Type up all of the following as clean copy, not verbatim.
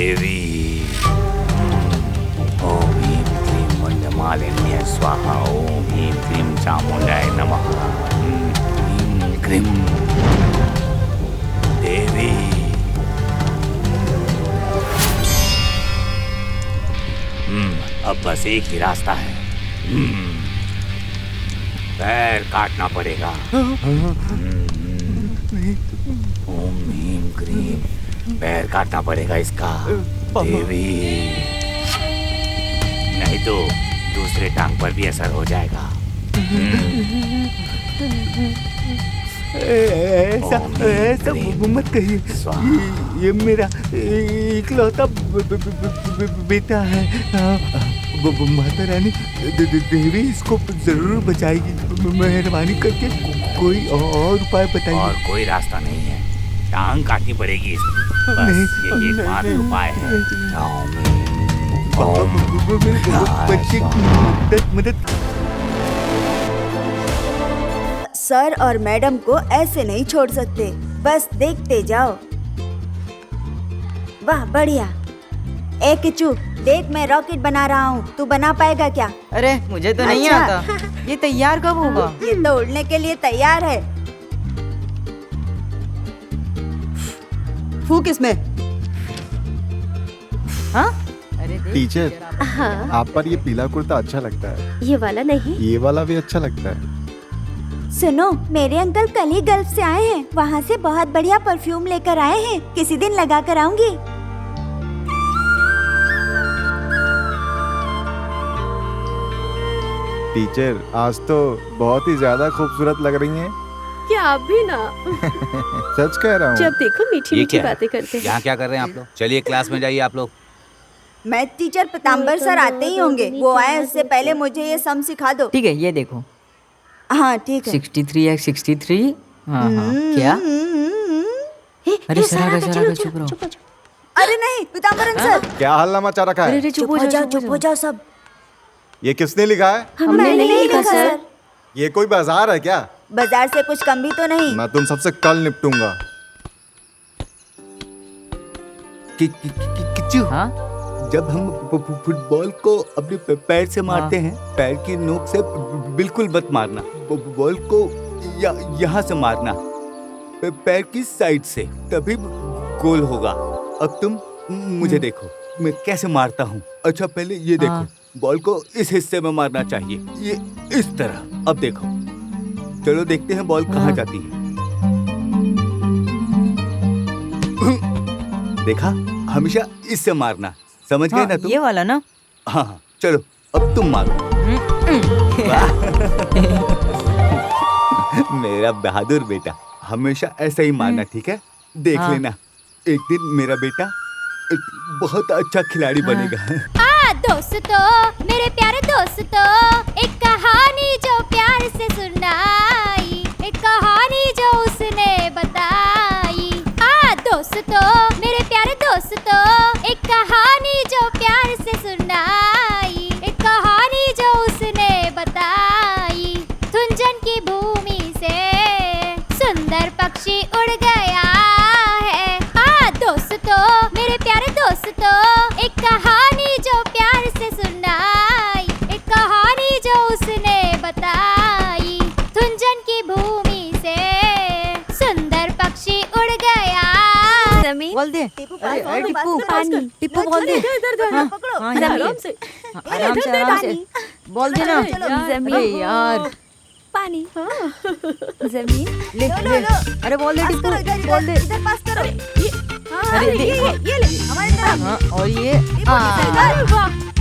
देवी। ओम ह्रीं क्लीं मुंडमालिन्यै स्वाहा। ओम ह्रीं क्लीं चामुण्डाय नमः। ह्रीं क्लीं देवी। अब बस एक ही रास्ता है। पैर काटना पड़ेगा। ओम ह्रीं क्लीं, पैर काटना पड़ेगा इसका देवी, नहीं तो दूसरे टांग पर भी असर हो जाएगा। ऐसा मत कहिए, ये मेरा इकलौता बेटा है। माता रानी देवी इसको जरूर बचाएगी। मेहरबानी करके कोई और उपाय बताइए। और कोई रास्ता नहीं है, टांग काटनी पड़ेगी इसकी। बस यही एकमात्र उपाय है। बच्चे की मदद। सर और मैडम को ऐसे नहीं छोड़ सकते, बस देखते जाओ। वाह बढ़िया। ए किच्चू, देख मैं रॉकेट बना रहा हूँ, तू बना पाएगा क्या? अरे मुझे तो नहीं आता। ये तैयार कब होगा? ये तो उड़ने के लिए तैयार है। फूक इसमें। हाँ? अरे टीचर, हाँ, आप पर ये पीला कुर्ता अच्छा लगता है। ये वाला नहीं। ये वाला भी अच्छा लगता है। सुनो, मेरे अंकल कल ही गल्फ से आए हैं, वहाँ से बहुत बढ़िया परफ्यूम लेकर आए हैं, किसी दिन लगा कर आऊंगी। टीचर, आज तो बहुत ही ज्यादा खूबसूरत लग रही हैं। क्या आप भी ना? सच कह रहा हूँ। जब देखो मीठी मीठी बातें करते हैं। यहाँ क्या कर रहे हैं आप लोग? चलिए क्लास में जाइए आप लोग। मैथ टीचर पतांबर सर आते ही होंगे, वो आए उससे पहले मुझे ये सम सिखा दो। ठीक है, ये देखो। हाँ ठीक है। 63x63। हाँ हाँ, क्या? अरे सरागा चुप रहो। अरे नहीं पतांबरन सर। क्या हल्ला मचा रखा है? अरे चुप हो जाओ, चुप हो जाओ सब। ये किसने लिखा है? हमने नहीं लिखा सर। ये कोई बाजार है क्या? बाजार से कुछ कम भी तो नहीं। मैं तुम सबसे कल निपटूंगा। किच्चू, हाँ? जब हम फुटबॉल को अपने पैर से मारते हैं, पैर की नोक से बिल्कुल मत मारना। बॉल को यहाँ से मारना, पैर की साइड से, तभी गोल होगा। अब तुम मुझे देखो, मैं कैसे मारता हूँ। अच्छा पहले ये देखो, बॉल को इस हिस्से में मारना चाहिए, ये इस तरह। अब देखो, चलो देखते हैं बॉल कहाँ जाती है। देखा, हमेशा इससे मारना, समझ गए ना तुम? ये वाला ना? हाँ हाँ, चलो अब तुम मारो। मेरा बहादुर बेटा, हमेशा ऐसा ही मारना, ठीक है? देख लेना, एक दिन मेरा बेटा बहुत अच्छा खिलाड़ी बनेगा। दोस्तों, मेरे प्यारे दोस्तों, एक कहानी जो प्यार से सुनाई, एक कहानी जो उसने बताई। दोस्तों, मेरे प्यारे दोस्तों, एक कहानी जो प्यार से सुनाई, एक कहानी जो उसने बताई। तुंजन की भूमि से सुंदर पक्षी उड़ गया है। दोस्तों, मेरे प्यारे दोस्तों, एक कहानी जो प्यार से सुनाई, एक कहानी जो उसने बताई। तुंजन की भूमि से सुंदर पक्षी उड़ गया। बोल दे। टिप्पू पानी, टिप्पू बोल दे। हाँ, आराम से बोल दे ना। जमीन यार, पानी। जमीन। ले। अरे बोल दे टिप्पू, बोल दे। इधर पास करो। अरे ये ले हमारे तरफ। हाँ, और ये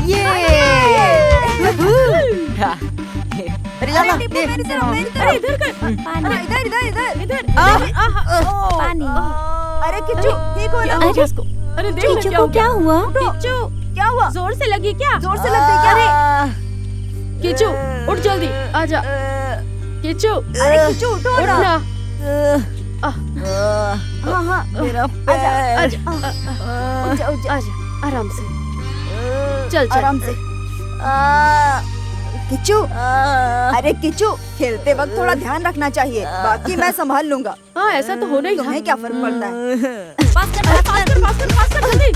ये अरे जाना दे। मेरी तरफ। इधर कर। पानी। इधर। पानी। अरे किच्चू, देखो ना। अरे देख किच्चू को क्या हुआ? किच्चू, क्या हुआ? जोर से लगी क्या? जोर से लग गई क्या? किच्चू, उठ जल्दी, आजा। किच्चू, अरे किच्चू उठो उठ ना। हाँ मेरा आजा आराम से। चल आराम से। किच्चू, अरे किच्चू, खेलते वक्त थोड़ा ध्यान रखना चाहिए, बाकी मैं संभाल लूंगा। हाँ, ऐसा तो होना ही था। तुम्हें क्या फर्क पड़ता है? पास कर जल्दी।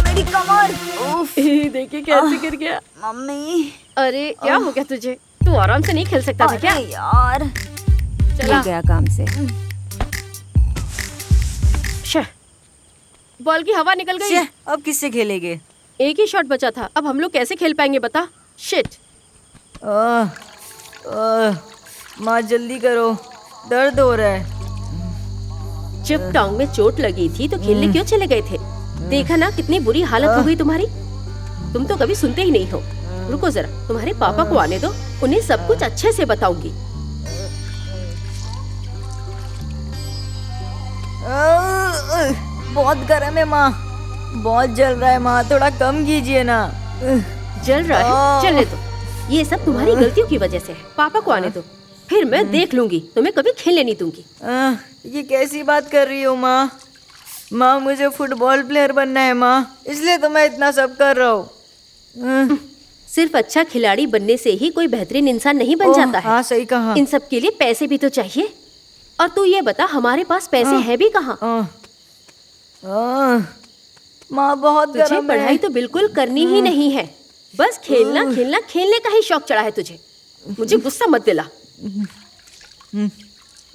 मेरी कमर। उफ, देखिए कैसे गिर गया। मम्मी। अरे क्या हो गया तुझे? तू आराम से नहीं खेल सकता था क्या? अरे यार, चला गया काम से। शह, बॉल की हवा निकल गई। छे, अब किससे खेलेंगे? एक ही शॉट बचा था, अब हम लोग कैसे खेल पाएंगे बता? शिट। माँ जल्दी करो, दर्द हो रहा है। जब टांग में चोट लगी थी तो खेलने क्यों चले गए थे? देखा ना कितनी बुरी हालत हो गई तुम्हारी। तुम तो कभी सुनते ही नहीं हो। रुको जरा, तुम्हारे पापा को आने दो, उन्हें सब कुछ अच्छे से बताऊंगी। बहुत गर्म है माँ, बहुत जल रहा है माँ, थोड़ा कम कीजिए ना। जल रहा है? चलने दो, ये सब तुम्हारी गलतियों की वजह से है। पापा को आने दो, फिर मैं देख लूंगी, तुम्हें कभी खेलने नहीं दूंगी। ये कैसी बात कर रही हो माँ? माँ मुझे फुटबॉल प्लेयर बनना है माँ, इसलिए तो मैं इतना सब कर रहा हूँ। सिर्फ अच्छा खिलाड़ी बनने से ही कोई बेहतरीन इंसान नहीं बन जाता है। हाँ सही कहा। इन सब के लिए पैसे भी तो चाहिए। और तू ये बता, हमारे पास पैसे हैं भी कहाँ? माँ बहुत तुझे गर्म पढ़ाई है। तो बिल्कुल करनी ही नहीं है, बस खेलना खेलना खेलने का ही शौक चढ़ा है तुझे। मुझे गुस्सा मत दिला।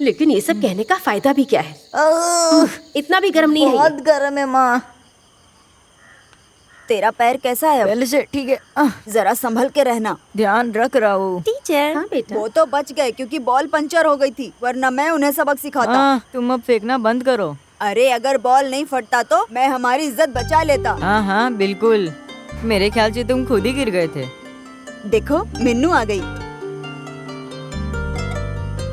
लेकिन ये सब कहने का फायदा भी क्या है? इतना भी गर्म नहीं है बहुत ये। गर्म है माँ। तेरा पैर कैसा है? पहले से ठीक है, जरा संभल के रहना। ध्यान रख रहा हूँ। टीचर, हाँ बेटा। वो तो बच गए क्योंकि बॉल पंचर हो गई थी, वरना मैं उन्हें सबक सिखाता। तुम अब फेंकना बंद करो। अरे अगर बॉल नहीं फटता तो मैं हमारी इज्जत बचा लेता। हाँ हाँ बिल्कुल, मेरे ख्याल से तुम खुद ही गिर गए थे। देखो मिन्नू आ गई।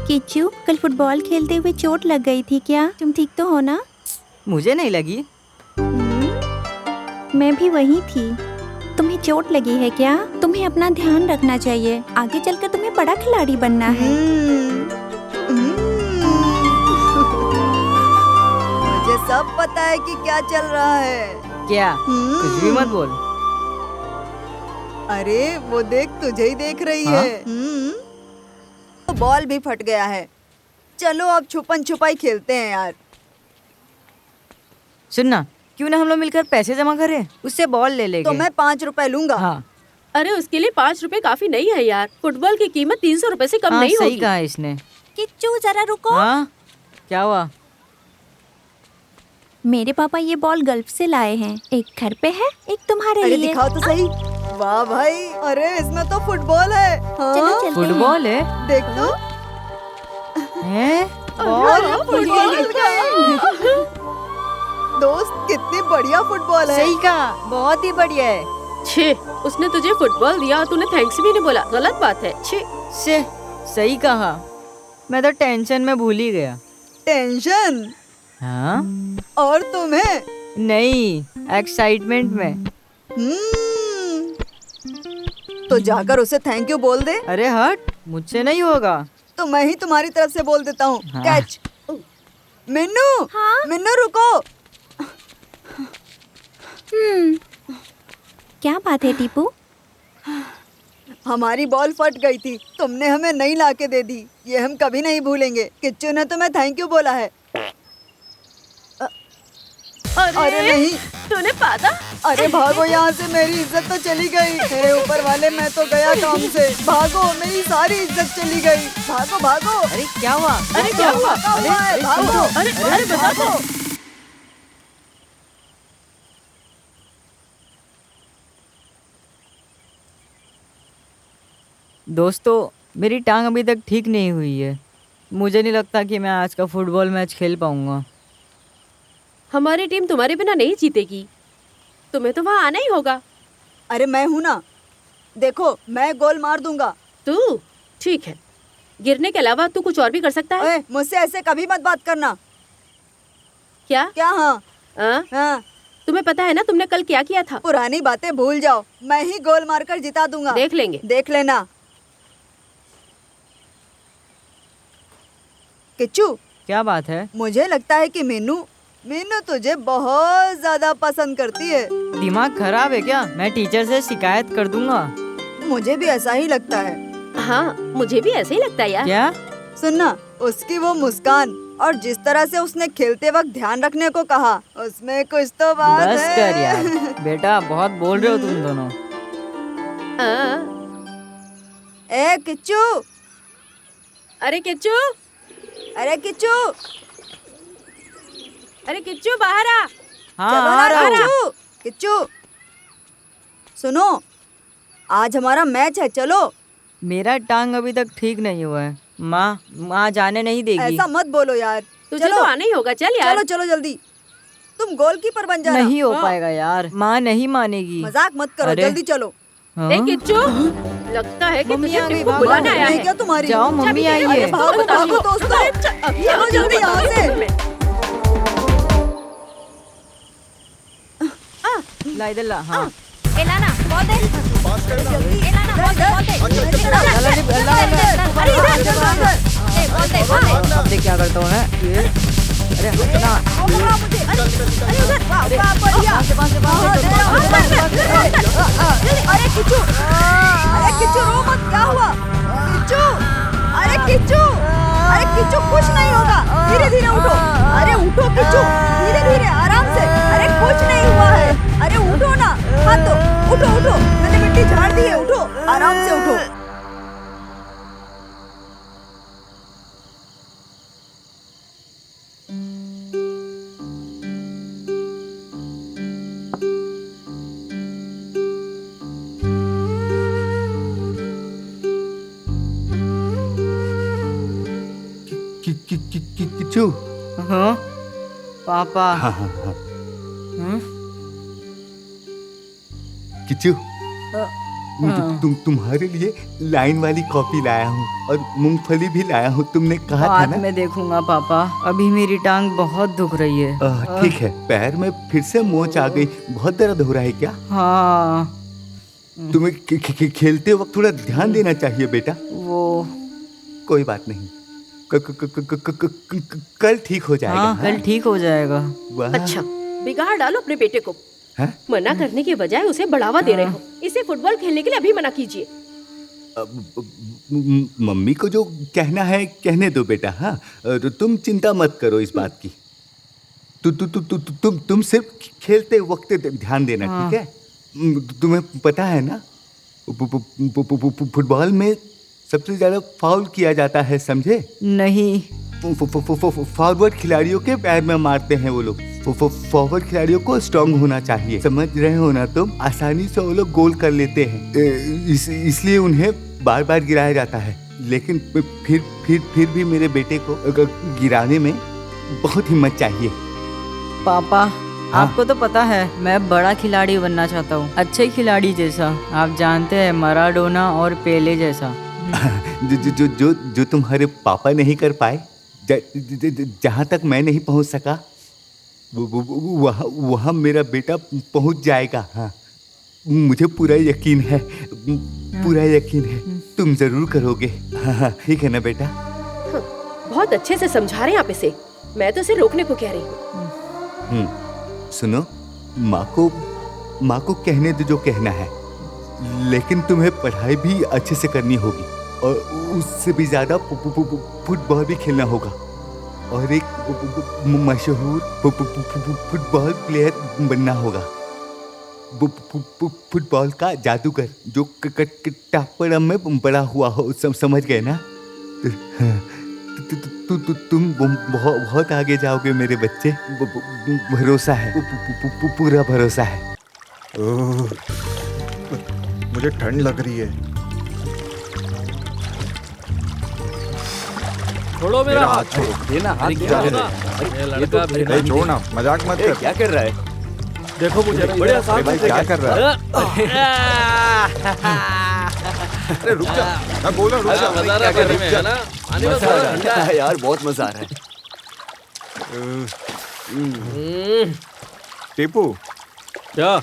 किच्चू, कल फुटबॉल खेलते हुए चोट लग गई थी क्या? तुम ठीक तो हो ना? मुझे नहीं लगी। मैं भी वही थी। तुम्हें चोट लगी है क्या? तुम्हें अपना ध्यान रखना चाहिए, आगे चलकर तुम्हें बड़ा खिलाड़ी बनना है। मुझे सब पता है कि क्या चल रहा है। क्या? कुछ भी मत बोल। अरे वो देख, तुझे ही देख रही है। तो बॉल भी फट गया है। चलो अब छुपन छुपाई खेलते हैं यार। सुनना, क्यों ना हम लोग मिलकर पैसे जमा करें, उससे बॉल ले लेंगे। तो मैं 5 रुपए लूंगा। हाँ अरे उसके लिए 5 रुपए काफी नहीं है यार। फुटबॉल की कीमत 300 रुपए से कम हाँ नहीं सही होगी। कहा इसने। किच्चू जरा रुको। हाँ क्या हुआ? मेरे पापा ये बॉल गल्फ से लाए हैं, एक घर पे है, एक तुम्हारे अरे लिए। दिखाओ तो सही। वाह भाई, अरे इसमें तो फुटबॉल है। हाँ? चलो चलते हैं। फुटबॉल है? देख तो। हैं? अरे फुटबॉल का। दोस्त कितनी बढ़िया फुटबॉल है। सही कहा, बहुत ही बढ़िया है। छे, उसने तुझे फुटबॉल दिया और तूने थैंक्स भी नहीं बोला, गलत बात है। छे। से सही कहा, मैं तो टेंशन में भूल ही गया। टेंशन? हाँ? और तुम्हें? नहीं, एक्साइटमेंट में। तो जाकर उसे थैंक यू बोल दे। अरे हट, मुझसे नहीं होगा। तो मैं ही तुम्हारी तरफ से बोल देता हूँ। हाँ। कैच। मिन्नू, मिन्नू रुको। क्या बात है टीपू? हमारी बॉल फट गई थी, तुमने हमें नई लाके दे दी, ये हम कभी नहीं भूलेंगे। किच्चू ने तुम्हें थैंक यू बोला है। अरे नहीं, तूने पाता? अरे भागो यहाँ से, मेरी इज्जत तो चली गई। मेरे ऊपर वाले, मैं तो गया काम से। भागो, मेरी सारी इज्जत चली गई। भागो भागो। अरे क्या हुआ? अरे क्या हुआ? भागो। अरे बता दो। दोस्तों, मेरी टांग अभी तक ठीक नहीं हुई है। मुझे नहीं लगता कि मैं आज का फुटबॉल मैच खेल पाऊंगा। हमारी टीम तुम्हारे बिना नहीं जीतेगी, तुम्हें तो वहाँ आना ही होगा। अरे मैं हूँ ना, देखो मैं गोल मार दूंगा। तू ठीक है, गिरने के अलावा तू कुछ और भी कर सकता है। ओए, मुझसे ऐसे कभी मत बात करना। क्या? क्या? हाँ हाँ? तुम्हें पता है ना तुमने कल क्या किया था? पुरानी बातें भूल जाओ, मैं ही गोल मारकर जिता दूंगा। देख लेंगे। देख लेना। किच्चू, क्या बात है? मुझे लगता है कि मीनू तुझे बहुत ज्यादा पसंद करती है। दिमाग खराब है क्या? मैं टीचर से शिकायत कर दूंगा। मुझे भी ऐसा ही लगता है। हाँ, मुझे भी ऐसे ही लगता है यार। क्या? सुनना, उसकी वो मुस्कान और जिस तरह से उसने खेलते वक्त ध्यान रखने को कहा, उसमें कुछ तो बात बस है। कर यार, बेटा बहुत बोल रहे हो तुम दोनों। ए किच्चू, अरे किच्चू, अरे किच्चू, अरे किच्चू बाहर आ। हाँ चलो आ ना रहा हूँ। किच्चू, किच्चू, सुनो, आज हमारा मैच है, चलो। मेरा टांग अभी तक ठीक नहीं हुआ है। माँ जाने नहीं देगी। ऐसा मत बोलो यार। तुझे चलो तो आना ही होगा, चल यार। चलो चलो जल्दी, तुम गोलकीपर बन जाना। नहीं हो पाएगा यार, माँ नहीं मानेगी। मजाक मत करो, अरे। जल्दी चलो। हाँ? ए किच्चू, लगता है कि मम्मी तुझे आ गई, टिप्पू बाबा। बुलाने आया नहीं है। क्या तुम्हारी? जाओ मम्मी आई अरे है। भागो भागो दोस्तों, अभी चलो आती हूँ, जल्दी यहाँ बताती से। हूँ तुम्हें। ला इधर ला। हाँ एलाना बॉल दे। जल्दी एलाना बॉल दे, बॉल दे। चला नहीं, अरे इधर। अरे इधर ए बॉल दे, बॉल दे। अब देख क्या करता हूँ मैं। अरे हटना। अरे उधर, वाह बढ़िया। अरे किच्चू, अरे किच्चू रो मत, क्या हुआ? किच्चू, अरे किच्चू, अरे किच्चू कुछ नहीं होगा, धीरे धीरे उठो। अरे उठो किच्चू, धीरे धीरे आराम से। अरे कुछ नहीं हुआ है, अरे उठो ना, हाथ दो, उठो उठो, मैंने मिट्टी झाड़ दी है, उठो आराम से उठो। किच्चू। हाँ पापा। हाँ हाँ हाँ हम्म? किच्चू, तुम्हारे लिए लाइन वाली कॉफी लाया हूँ और मूंगफली भी लाया हूँ, तुमने कहा था बाद ना। में देखूंगा पापा, अभी मेरी टांग बहुत दुख रही है। ठीक है, पैर में फिर से मोच आ गई, बहुत दर्द हो रहा है क्या? हाँ तुम्हें खेलते वक्त थोड़ा ध्यान देना चाहिए बेटा। वो कोई बात नहीं, कल ठीक हो जाएगा। हाँ कल ठीक हो जाएगा। वाह। अच्छा, बिगाड़ डालो अपने बेटे को। हाँ? मना करने के बजाय उसे बढ़ावा दे रहे हो। इसे फुटबॉल खेलने के लिए अभी मना कीजिए। मम्मी को जो कहना है कहने दो बेटा। हाँ, तो तुम चिंता मत करो इस बात की। तुम सिर्फ खेलते वक्त ध्यान देना, ठीक है? तुम्हें पता है ना, फुटबॉल में सबसे ज्यादा फाउल किया जाता है, समझे? नहीं। फॉरवर्ड खिलाड़ियों के पैर में मारते हैं वो लोग। फॉरवर्ड खिलाड़ियों को स्ट्रांग होना चाहिए, समझ रहे हो ना तुम? आसानी से वो लोग गोल कर लेते हैं, इसलिए उन्हें बार बार गिराया जाता है। लेकिन फिर भी मेरे बेटे को गिराने में बहुत हिम्मत चाहिए। पापा आपको तो पता है मैं बड़ा खिलाड़ी बनना चाहता हूँ, अच्छे खिलाड़ी जैसा, आप जानते हैं, मराडोना और पेले जैसा। जो तुम्हारे पापा नहीं कर पाए, जहाँ तक मैं नहीं पहुँच सका, वहाँ मेरा बेटा पहुँच जाएगा। हाँ, मुझे पूरा यकीन है, पूरा यकीन है, तुम जरूर करोगे। हाँ, ठीक है ना बेटा? बहुत अच्छे से समझा रहे हैं आप इसे, मैं तो इसे रोकने को कह रही हूँ। सुनो, माँ को कहने दो जो कहना है, लेकिन तुम्हें पढ़ाई भी अच्छे से करनी होगी और उससे भी ज्यादा फुटबॉल भी खेलना होगा और एक मशहूर फुटबॉल प्लेयर बनना होगा। फुटबॉल का जादूगर जो कट्टापड़म में बड़ा हुआ हो, समझ गए ना? तुम बहुत आगे जाओगे मेरे बच्चे, भरोसा है, पूरा भरोसा है। मुझे ठंड लग रही है। छोड़ो मेरा हाथ, छोड़ो। ये ना हाथ क्या कर रहा है? ये लड़का भी भाई छोड़ ना, मजाक मत कर। क्या कर रहा है? देखो मुझे बड़े आसान भाई क्या कर रहा है? अरे रुक जा, मैं बोल रहा हूँ रुक जा। मजा आ रहा है पानी में, है ना? पानी में थोड़ा ठंडा है यार, बहुत मजा आ रहा है। टीपू, क्या?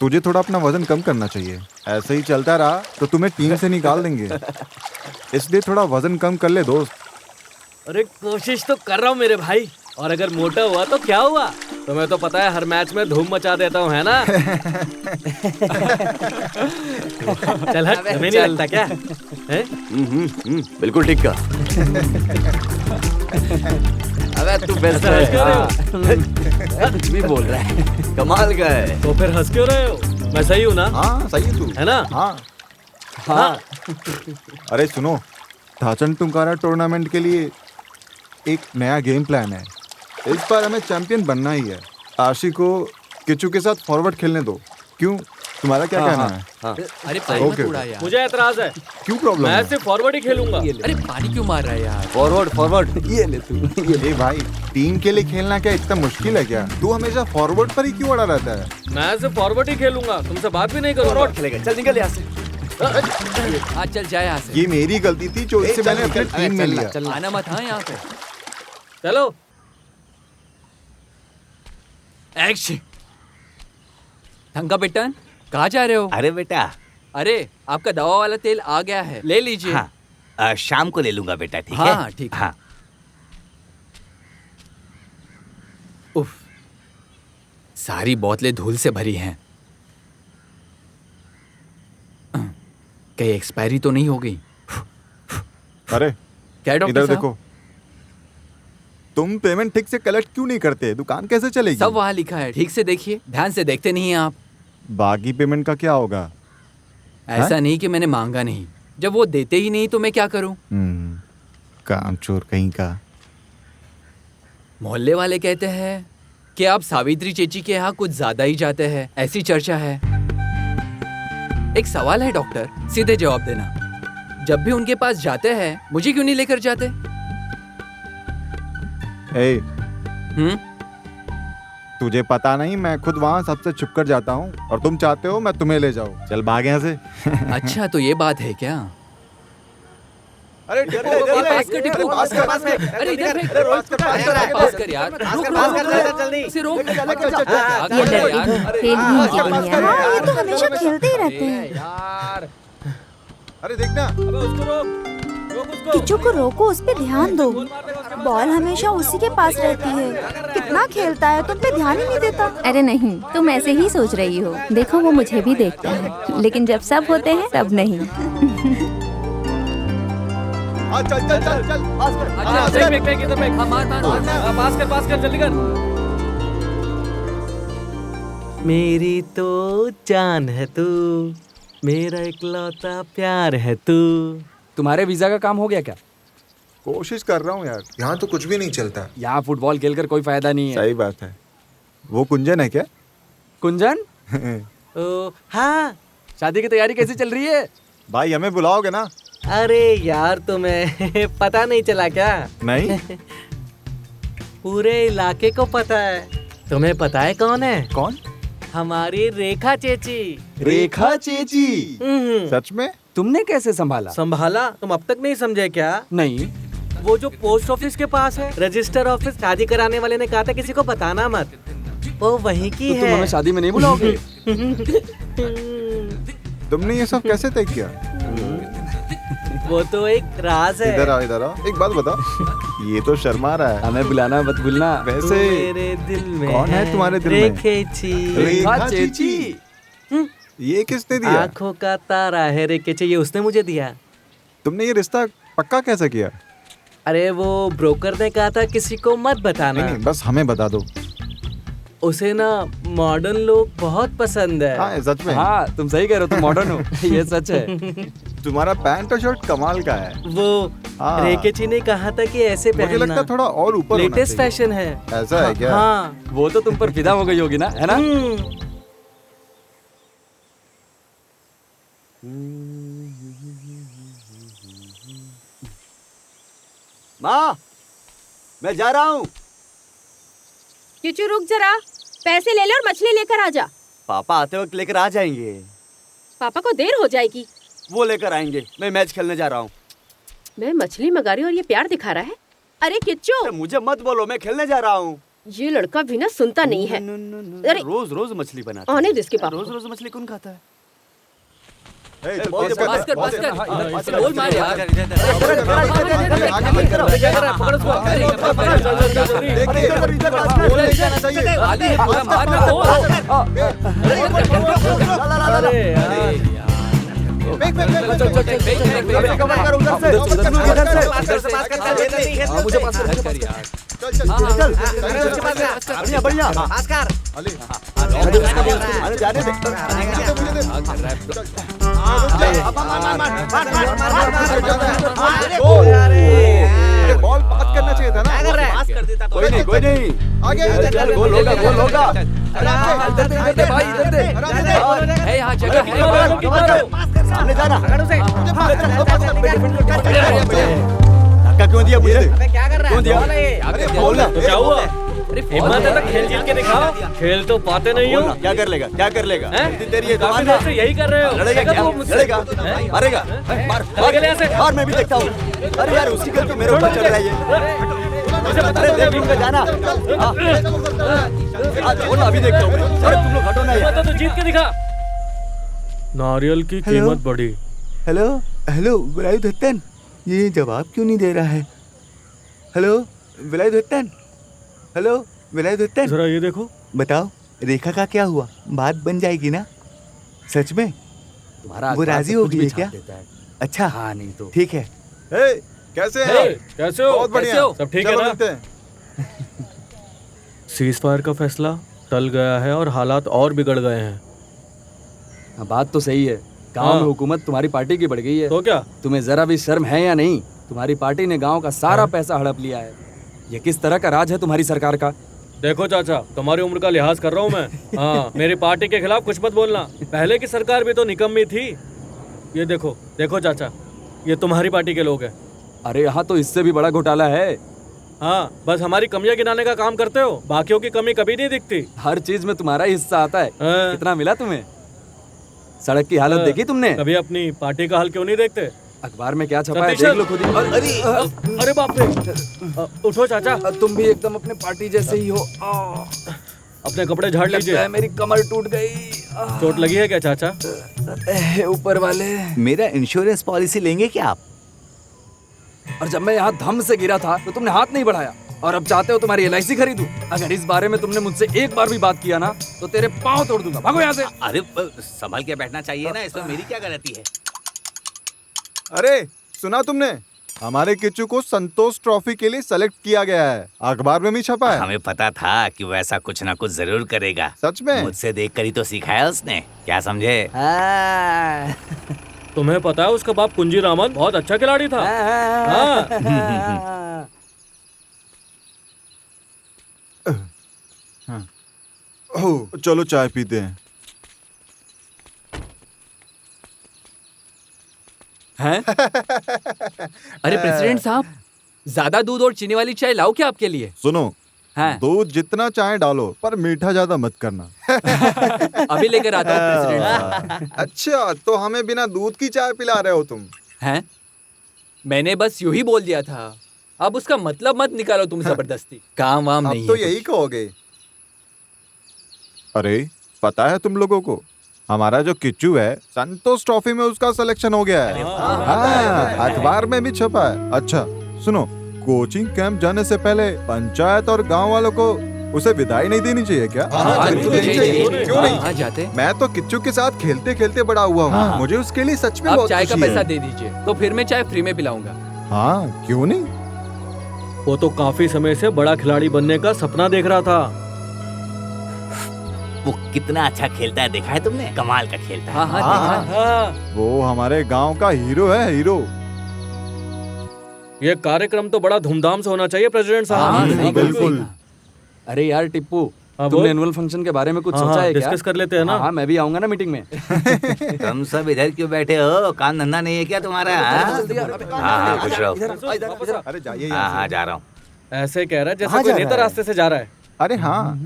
तुझे थोड़ा अपना वजन कम करना चाहिए। ऐसे ही चलता रहा तो तुम्हें टीम से निकाल देंगे, इसलिए थोड़ा वजन कम कर ले दोस्त। अरे कोशिश तो कर रहा हूँ मेरे भाई, और अगर मोटा हुआ तो क्या हुआ? तुम्हें तो पता है हर मैच में धूम मचा देता हूँ, है ना? चल हट, तुम्हें नहीं लगता क्या? बिल्कुल ठीक कहा। अबे तू बेस्ट है। कुछ भी बोल रहा है, कमाल का है। तो फिर हंस क्यों रहे हो? मैं सही हूँ ना? हाँ सही है तू, है ना? हाँ। हाँ। अरे सुनो, थाचन टुंकारा टूर्नामेंट के लिए एक नया गेम प्लान है। इस बार हमें चैंपियन बनना ही है। आशी को किचू के साथ फॉरवर्ड खेलने दो। क्यों, तुम्हारा क्या कहना है? अरे पानी मत उड़ा यार। मुझे एतराज है। क्यों प्रॉब्लम मैं है? सिर्फ फॉरवर्ड ही खेलूंगा। अरे पानी क्यों मार रहा है यार? फॉरवर्ड ये ले तू। ये भाई, टीम के लिए खेलना क्या इतना मुश्किल है क्या? तू हमेशा फॉरवर्ड पर ही क्यों अड़ा रहता है? मैं सिर्फ फॉरवर्ड ही खेलूंगा, तुमसे बात भी नहीं करूंगा। खेलेगा, चल निकल यहाँ से। आज चल जाए यहाँ से। ये मेरी गलती थी जो इससे मैंने अपनी टीम में लिया। आना मत हाँ यहाँ पे। चलो। एक्शन। थंका बिट्टन, कहाँ जा रहे हो? अरे बेटा। अरे आपका दवा वाला तेल आ गया है, ले लीजिए। हाँ, शाम को ले लूंगा बेटा, ठीक है? हाँ ठीक है। हाँ। उफ, सारी बोतलें धूल से भरी हैं। कहीं एक्सपायरी तो नहीं हो गई? अरे क्या डॉक्टर इधर साहब? देखो, तुम पेमेंट ठीक से कलेक्ट क्यों नहीं करते? दुकान कैसे चलेगी? सब वहाँ लिखा है, ठीक से देखिए। ध्यान से देखते नहीं हैं आप। बाकी पेमेंट का क्या होगा? ऐसा नहीं कि मैंने मांगा नहीं, जब वो देते ही नहीं तो मैं क्या करूं? कामचोर कहीं का। मोहल्ले वाले कहते हैं कि आप सावित्री चेची के यहाँ कुछ ज्यादा ही जाते हैं, ऐसी चर्चा है। एक सवाल है डॉक्टर, सीधे जवाब देना। जब भी उनके पास जाते हैं, मुझे क्यों नहीं लेकर जाते? तुझे पता नहीं, मैं खुद वहाँ सबसे छुप कर जाता हूँ और तुम चाहते हो मैं तुम्हें ले जाऊँ। चल भाग यहाँ से। अच्छा तो ये बात है क्या? अरे पास कर टिप्पू, पास कर। अरे इधर पास कर यार। इसे रोक। ये लड़के खेल ही की दुनिया। हाँ, ये तो हमेशा खेलते ही रहते हैं। यार अरे देखना। अबे उसको रोक उसको। किच्चू को रोको, उस पे ध्यान दो। बॉल हमेशा उसी के पास रहती है। कितना खेलता है, तुम पे ध्यान ही नहीं देता। अरे नहीं, तुम ऐसे ही सोच रही हो। देखो वो मुझे भी देखता है, लेकिन जब सब होते हैं तब नहीं। चल चल चल चल पास कर। अच्छा देख इधर देख। हाँ मार पास कर जल्दी कर। मेरी तो जान है तू, मेरा इकलौता प्यार है तू। तुम्हारे वीजा का काम हो गया क्या? कोशिश कर रहा हूँ यार, यहाँ तो कुछ भी नहीं चलता। यहाँ फुटबॉल खेलकर कोई फायदा नहीं है। सही बात है। वो कुंजन है क्या? कुंजन? हाँ। शादी की तैयारी कैसी चल रही है? भाई हमें बुलाओगे ना? अरे यार तुम्हें पता नहीं चला क्या? नहीं। पूरे इलाके को पता है। तुम्हें पता है कौन है? कौन? हमारी रेखा चेची। रेखा चेची? सच में? तुमने कैसे संभाला? संभाला? तुम अब तक नहीं समझे क्या? नहीं। वो जो पोस्ट ऑफिस के पास है, रजिस्टर ऑफिस, शादी कराने वाले ने कहा था किसी को बताना मत। वो वहीं की है। तुम हमें शादी में नहीं बुलाओगे? तुमने ये सब कैसे तय किया? वो तो एक राज है। इधर आओ। एक बात बता, ये तो शर्मा रहा है। हमें बुलाना मत भूलना। वैसे मेरे दिल में कौन है तुम्हारे दिल में? रेखा चेची। ये किसने दिया? आँखों का तारा है रेखेची, ये उसने मुझे दिया। तुमने ये रिश्ता पक्का कैसे किया? अरे वो ब्रोकर ने कहा था किसी को मत बताना। नहीं, बस हमें बता दो। उसे ना मॉडर्न लोग बहुत पसंद है। हाँ सच में। हाँ तुम सही कह रहे हो, तुम मॉडर्न हो। ये सच है। तुम्हारा पैंट और शर्ट कमाल का है। वो रेखेची ने कहा था कि ऐसे पहनना। मुझे लगता है थोड़ा और ऊपर होना लेटेस्ट चाहिए। फैशन है। ऐसा है क्या? हाँ। वो तो तुम पर फिदा हो गई होगी ना, है ना? माँ, मैं जा रहा हूँ। किचू रुक जरा, पैसे ले ले और मछली लेकर आ जा। पापा आते वक्त लेकर आ जाएंगे। पापा को देर हो जाएगी। वो लेकर आएंगे, मैं मैच खेलने जा रहा हूँ। मैं मछली मंगा रही हूँ और ये प्यार दिखा रहा है। अरे किच्चू, मुझे मत बोलो, मैं खेलने जा रहा हूँ। ये लड़का भी ना सुनता नहीं है। अरे रोज रोज मछली बनाता आने दे इसके पापा। रोज रोज मछली कौन खाता है? पास कर। बोल मार यार। मुझे पास कर यार। बढ़िया बढ़िया। अरे जाने दे। बॉल पास करना चाहिए था ना। कोई नहीं आगे गोल होगा इधर दे भाई, इधर दे। है यहाँ जगह है। सामने जाना। धक्का क्यों दिया मुझे? क्यों दिया? अरे बोलना तो क्या हुआ? हिम्मत है तो खेल जीत के दिखाओ। खेल तो पाते नहीं हो। क्या कर लेगा? इतनी देर ये काफी देर से यही कर रहे हो। लड़ेगा क्या? लड़ेगा? मारेगा? मार मैं भी देखता हूँ। अरे यार उसी का तो मेरे ऊपर चल रहा है ये। अरे देख का जाना। बोलो अभी देखता हूँ। अरे तुम लोग हटो ना यार। तो जीत के दिखा। नारियल की कीमत बढ़ी। हेलो विलायुधत्तन, ये जवाब क्यों नहीं दे रहा है? हेलो विलायुधत्तन, जरा ये देखो। बताओ रेखा का क्या हुआ? बात बन जाएगी ना? सच में? तुम्हारा वो राजी हो गई है क्या? अच्छा हाँ नहीं तो ठीक है। कैसे हैं? कैसे हो? बहुत बढ़िया। सब ठीक है ना? सीज फायर का फैसला टल गया है और हालात और बिगड़ गए हैं। बात तो सही है। गांव में हुकूमत तुम्हारी पार्टी की बढ़ गई है। तो क्या तुम्हें जरा भी शर्म है या नहीं? तुम्हारी पार्टी ने गांव का सारा पैसा हड़प लिया है। ये किस तरह का राज है तुम्हारी सरकार का? देखो चाचा, तुम्हारी उम्र का लिहाज कर रहा हूँ मैं। हाँ, मेरी पार्टी के खिलाफ कुछ मत बोलना। पहले की सरकार भी तो निकम्मी थी। ये देखो चाचा, ये तुम्हारी पार्टी के लोग हैं। अरे यहाँ तो इससे भी बड़ा घोटाला है। हाँ, बस हमारी कमियां गिनाने का काम करते हो, बाकियों की कमी कभी नहीं दिखती। हर चीज में तुम्हारा हिस्सा आता है। कितना मिला तुम्हें? सड़क की हालत देखी तुमने? कभी अपनी पार्टी का हाल क्यों नहीं देखते? अखबार में क्या छपा है देख लो खुद ही। अरे बाप रे, उठो चाचा। तुम भी एकदम अपने पार्टी जैसे ही हो। अपने कपड़े झाड़ लीजिए। मेरी कमर टूट गई। चोट लगी है क्या चाचा? ऊपर वाले। मेरा इंश्योरेंस पॉलिसी लेंगे क्या आप? और जब मैं यहाँ धम से गिरा था तो तुमने हाथ नहीं बढ़ाया, और अब चाहते हो तुम्हारी LIC खरीदूं? अगर इस बारे में तुमने मुझसे एक बार भी बात किया ना तो तेरे पाँव तोड़ दूंगा। भागो यहाँ से। अरे संभल के बैठना चाहिए ना, इसमें मेरी क्या गलती है? अरे सुना तुमने? हमारे किच्चू को संतोष ट्रॉफी के लिए सेलेक्ट किया गया है। अखबार में भी छपा है। हमें पता था कि वो ऐसा कुछ ना कुछ जरूर करेगा। सच में? मुझसे देखकर ही तो सिखाया उसने, क्या समझे? तुम्हें पता है उसका बाप कुंजी रामन बहुत अच्छा खिलाड़ी था। चलो चाय पीते हैं। हैं? अरे प्रेसिडेंट साहब, ज्यादा दूध और चीनी वाली चाय लाओ क्या आपके लिए? सुनो, हाँ? दूध जितना चाहे डालो पर मीठा ज्यादा मत करना। अभी लेकर आता हूँ प्रेसिडेंट साहब। अच्छा, तो हमें बिना दूध की चाय पिला रहे हो तुम? हैं? मैंने बस यूं ही बोल दिया था। अब उसका मतलब मत निकालो तुम जबरदस्ती। काम वाम नहीं अब तो है यही कहोगे। अरे पता है तुम लोगों को, हमारा जो किच्चू है संतोष ट्रॉफी में उसका सिलेक्शन हो गया है। हाँ, अखबार में भी छपा है। अच्छा सुनो, कोचिंग कैंप जाने से पहले पंचायत और गांव वालों को उसे विदाई नहीं देनी चाहिए क्या? क्यों नहीं? जाते। मैं तो किच्चू के साथ खेलते खेलते बड़ा हुआ हूँ। मुझे उसके लिए सच में आप बहुत चाय का खुशी पैसा है। दे दीजिए तो फिर मैं चाय फ्री में पिलाऊंगा। हाँ क्यों नहीं? वो तो काफी समय से बड़ा खिलाड़ी बनने का सपना देख रहा था। वो कितना अच्छा खेलता है, देखा है तुमने? कमाल का खेलता है। हाँ। वो हमारे गांव का हीरो है, हीरो। ये कार्यक्रम तो बड़ा धूमधाम से होना चाहिए प्रेसिडेंट साहब। हाँ, बिल्कुल। अरे यार टिप्पू, हाँ, तुमने एनुअल फंक्शन के बारे में कुछ सोचा है क्या? डिस्कस कर लेते हैं ना। हाँ, मैं भी आऊंगा ना मीटिंग में। तुम सब इधर क्यों बैठे हो? काम धंधा नहीं है क्या तुम्हारा? हाँ खुश रहो। अरे जाइए। हाँ जा रहा हूँ। ऐसे कह रहा है जैसे कोई नेता रास्ते से जा रहा है। अरे हाँ,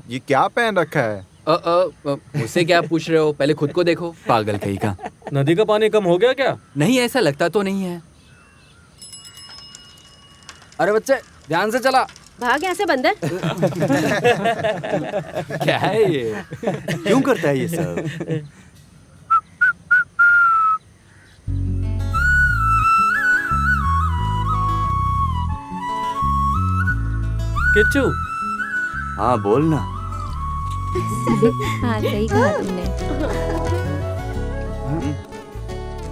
ये क्या पहन रखा है? मुझसे क्या पूछ रहे हो? पहले खुद को देखो, पागल कहीं का। नदी का पानी कम हो गया क्या? नहीं, ऐसा लगता तो नहीं है। अरे बच्चे ध्यान से चला। भाग यहाँ से बंदर। क्या है ये? क्यों करता है ये सब? किच्चू, हाँ बोल ना। हाँ सही कहा तुमने।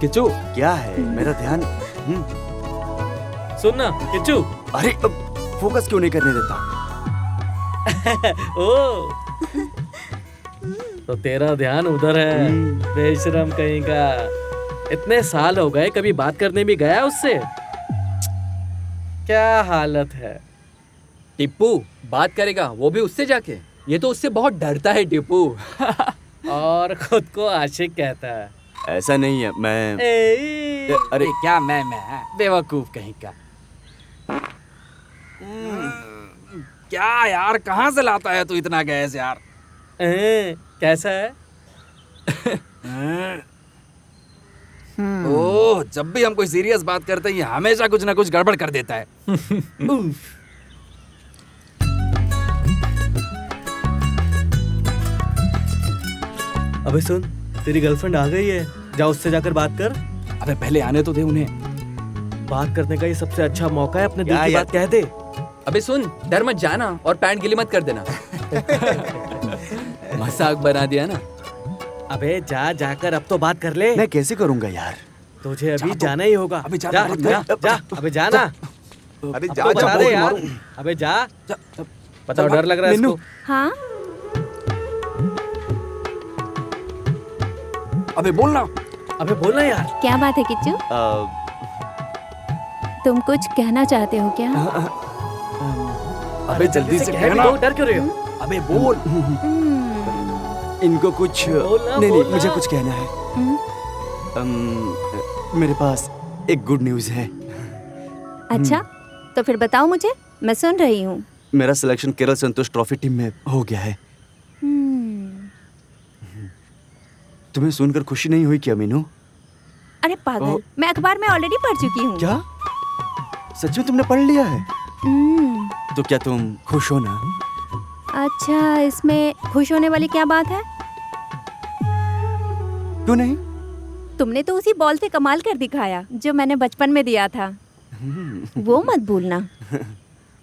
किच्चू क्या है? मेरा ध्यान सुन ना किच्चू। अरे फोकस क्यों नहीं करने देता? ओ तो तेरा ध्यान उधर है, बेशरम कहीं का। इतने साल हो गए, कभी बात करने भी गया उससे? क्या हालत है। टिप्पू बात करेगा वो भी उससे जाके? ये तो उससे बहुत डरता है टिप्पू। और खुद को आशिक कहता है। ऐसा नहीं है, मैं अरे क्या मैं बेवकूफ कहीं का। क्या यार, कहाँ से लाता है तू इतना गैस यार? कैसा है? ओह, जब भी हम कोई सीरियस बात करते हैं ये हमेशा कुछ ना कुछ गड़बड़ कर देता है। अबे सुन, तेरी गर्लफ्रेंड आ गई है, जा उससे जाकर बात कर। अबे पहले आने तो दे उन्हें। बात करने का ये सबसे अच्छा मौका है, अपने दिल की बात कह दे। अबे सुन, डर मत जाना और पैंट गिली मत कर देना। मजाक बना दिया ना। अबे जा, जाकर अब तो बात कर ले। मैं कैसे करूंगा यार? तुझे अभी जाना ही होगा। अभी जा, जा, जा, जा, अबे जाना। अरे जा, बता दे यार। अबे जा, बताओ, डर लग रहा है इसको? हाँ अबे बोलना। अबे बोलना यार। क्या बात है किच्चू? तुम कुछ कहना चाहते हो क्या? अबे जल्दी से कहना। डर क्यों रहे हो? अबे बोल। इनको कुछ नहीं, मुझे कुछ कहना है। मेरे पास एक गुड न्यूज़ है। अच्छा, तो फिर बताओ मुझे, मैं सुन रही हूँ। मेरा सिलेक्शन केरल संतोष ट्रॉफी टीम में हो गया है। तुम्हें सुनकर खुशी नहीं हुई क्या मीनू? अरे पागल, मैं अखबार में ऑलरेडी पढ़ चुकी हूँ। क्या? सच में तुमने पढ़ लिया है? तो क्या तुम खुश हो ना? अच्छा, इसमें खुश होने वाली क्या बात है? क्यों नहीं? तुमने तो उसी बॉल से कमाल कर दिखाया जो मैंने बचपन में दिया था। वो मत भूलना।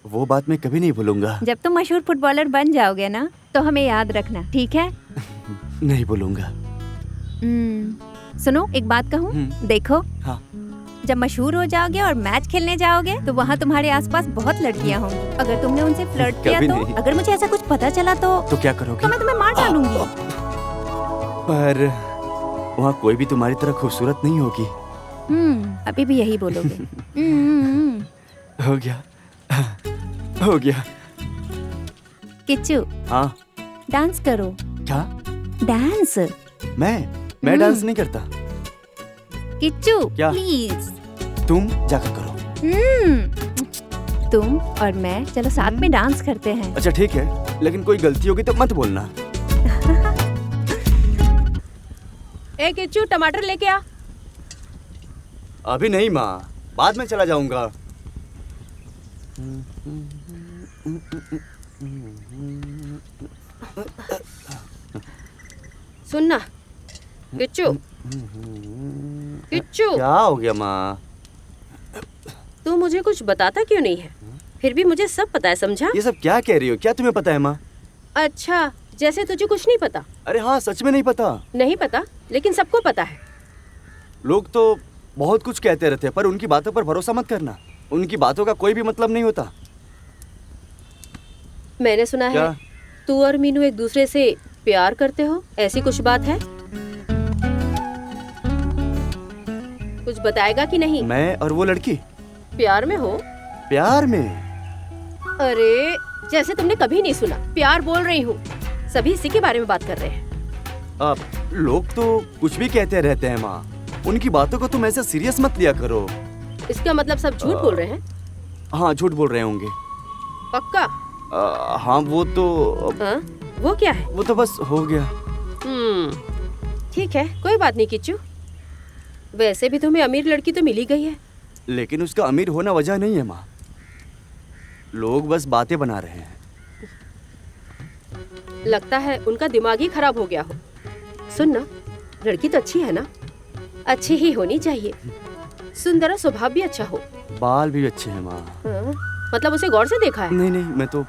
वो बात मैं कभी नहीं भूलूंगा। जब तुम मशहूर फुटबॉलर बन जाओगे ना, तो हमें याद रखना, ठीक है? नहीं भूलूंगा। सुनो, एक बात कहूँ? देखो, हाँ। जब मशहूर हो जाओगे और मैच खेलने जाओगे तो वहाँ तुम्हारे आसपास बहुत लड़कियाँ होंगी। अगर तुमने उनसे फ्लर्ट किया तो, अगर मुझे ऐसा कुछ पता चला तो क्या करोगे? तो मैं तुम्हें मार डालूंगी। पर वहाँ कोई भी तुम्हारी तरह खूबसूरत नहीं होगी। अभी भी यही बोलोगे। हो गया, हो गया। किच्चू, हाँ? डांस करो। क्या? डांस? मैं डांस नहीं करता। किच्चू, क्या? प्लीज। तुम जाकर करो। तुम और मैं चलो साथ में डांस करते हैं। अच्छा ठीक है, लेकिन कोई गलती होगी तो मत बोलना। ए किच्चू, टमाटर लेके आ। अभी नहीं माँ, बाद में चला जाऊंगा। सुनना किच्चू, किच्चू, क्या हो गया माँ? तू मुझे कुछ बताता क्यों नहीं है? फिर भी मुझे सब पता है, समझा? ये सब क्या कह रही हो? क्या तुम्हें पता है माँ? अच्छा, जैसे तुझे कुछ नहीं पता। अरे हाँ, सच में नहीं पता। नहीं पता, लेकिन सबको पता है। लोग तो बहुत कुछ कहते रहते हैं, पर उनकी बातों पर भरोसा मत करना। उनकी बातों का कोई भी मतलब नहीं होता। मैंने सुना है तू और मीनू एक दूसरे से प्यार करते हो, ऐसी कुछ बात है? कुछ बताएगा कि नहीं? मैं और वो लड़की प्यार में हो? प्यार में? अरे जैसे तुमने कभी नहीं सुना। प्यार बोल रही हूँ, सभी इसी के बारे में बात कर रहे हैं। अब लोग तो कुछ भी कहते रहते हैं माँ, उनकी बातों को तुम ऐसे सीरियस मत लिया करो। इसका मतलब सब झूठ बोल रहे हैं? हाँ, झूठ बोल रहे होंगे। पक्का? हाँ, वो तो वो क्या है? वो तो बस हो गया। ठीक है, कोई बात नहीं किच्चू। वैसे भी तुम्हें अमीर लड़की तो मिल ही गई है। लेकिन उसका अमीर होना वजह नहीं है माँ, लोग बस बातें बना रहे हैं। लगता है उनका दिमाग ही खराब हो गया हो। सुन ना, लड़की तो अच्छी है ना? अच्छी ही होनी चाहिए, सुंदर, स्वभाव भी अच्छा हो, बाल भी अच्छे हैं माँ। मतलब उसे गौर से देखा है? नहीं, मैं तो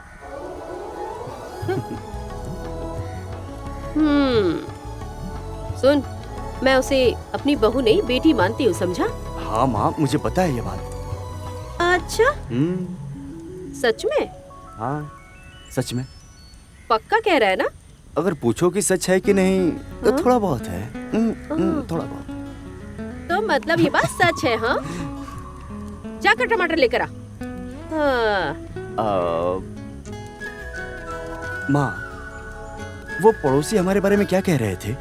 सुन, मैं उसे अपनी बहू नहीं बेटी मानती हूँ, समझा? हाँ माँ, मुझे पता है ये बात। अच्छा, सच में? हाँ, सच में। पक्का कह रहा है ना? अगर पूछो कि सच है कि नहीं तो थोड़ा बहुत है। थोड़ा बहुत। तो मतलब ये बात सच है? हाँ, जाकर टमाटर लेकर आ। माँ, वो पड़ोसी हमारे बारे में क्या कह रहे थे?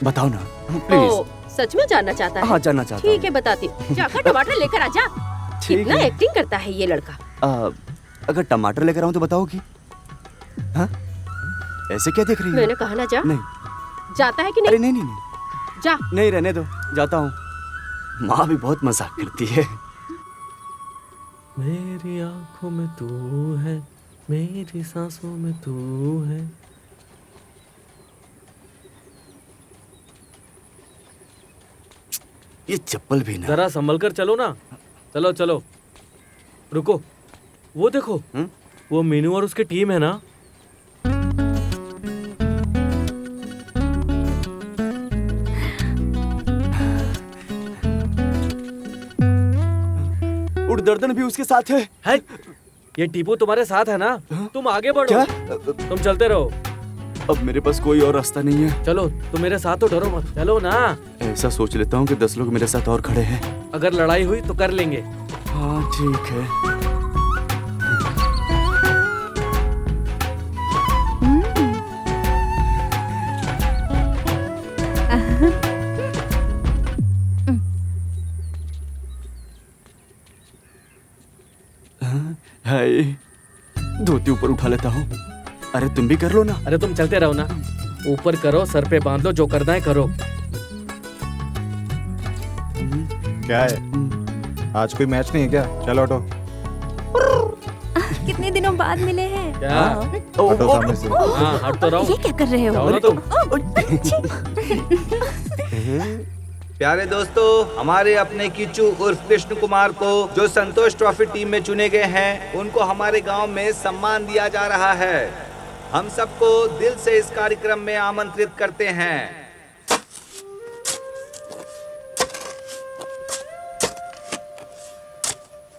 बताओ ना प्लीज। सच में जानना चाहता है? हाँ, जानना चाहता हूँ। ठीक है, बताती हूँ। जाकर टमाटर लेकर आ जा। कितना एक्टिंग करता है ये लड़का। अगर टमाटर लेकर आऊँ तो बताओगी? हाँ? ऐसे क्या देख रही है? मैंने कहा ना जा। नहीं। जाता है कि नहीं? अरे नहीं। जा। नहीं, रहने दो, जाता हूँ। माँ भी बहुत मजाक करती है। मेरी आंखों में तू है, मेरी सांसों में तू है। ये चप्पल भी ना। जरा संभल कर चलो ना। चलो चलो, रुको। वो देखो, वो मीनू और उसकी टीम है ना। उड़दर्दन भी उसके साथ है। ये टीपू तुम्हारे साथ है ना? तुम आगे बढ़ो। क्या? तुम चलते रहो। अब मेरे पास कोई और रास्ता नहीं है। चलो, तुम मेरे साथ तो डरो मत। चलो ना। ऐसा सोच लेता हूँ कि 10 लोग मेरे साथ और खड़े हैं। अगर लड़ाई हुई तो कर लेंगे। हाँ, ठीक है। हाय, धोती ऊपर उठा लेता हूँ। अरे तुम भी कर लो ना। अरे तुम चलते रहो ना। ऊपर करो, सर पे बांध लो, जो करना है करो। क्या है? आज कोई मैच नहीं है क्या? चलो हटो। कितने दिनों बाद मिले हैं। क्या? हटो सामने से। हाँ, हट तो रहो। ये क्या कर रहे हो? जाओ ना तुम। प्यारे दोस्तों, हमारे अपने किच्चू उर्फ कृष्ण कुमार को जो संतोष ट्रॉफी टीम में चुने गए हैं, उनको हमारे गांव में सम्मान दिया जा रहा है। हम सबको दिल से इस कार्यक्रम में आमंत्रित करते हैं।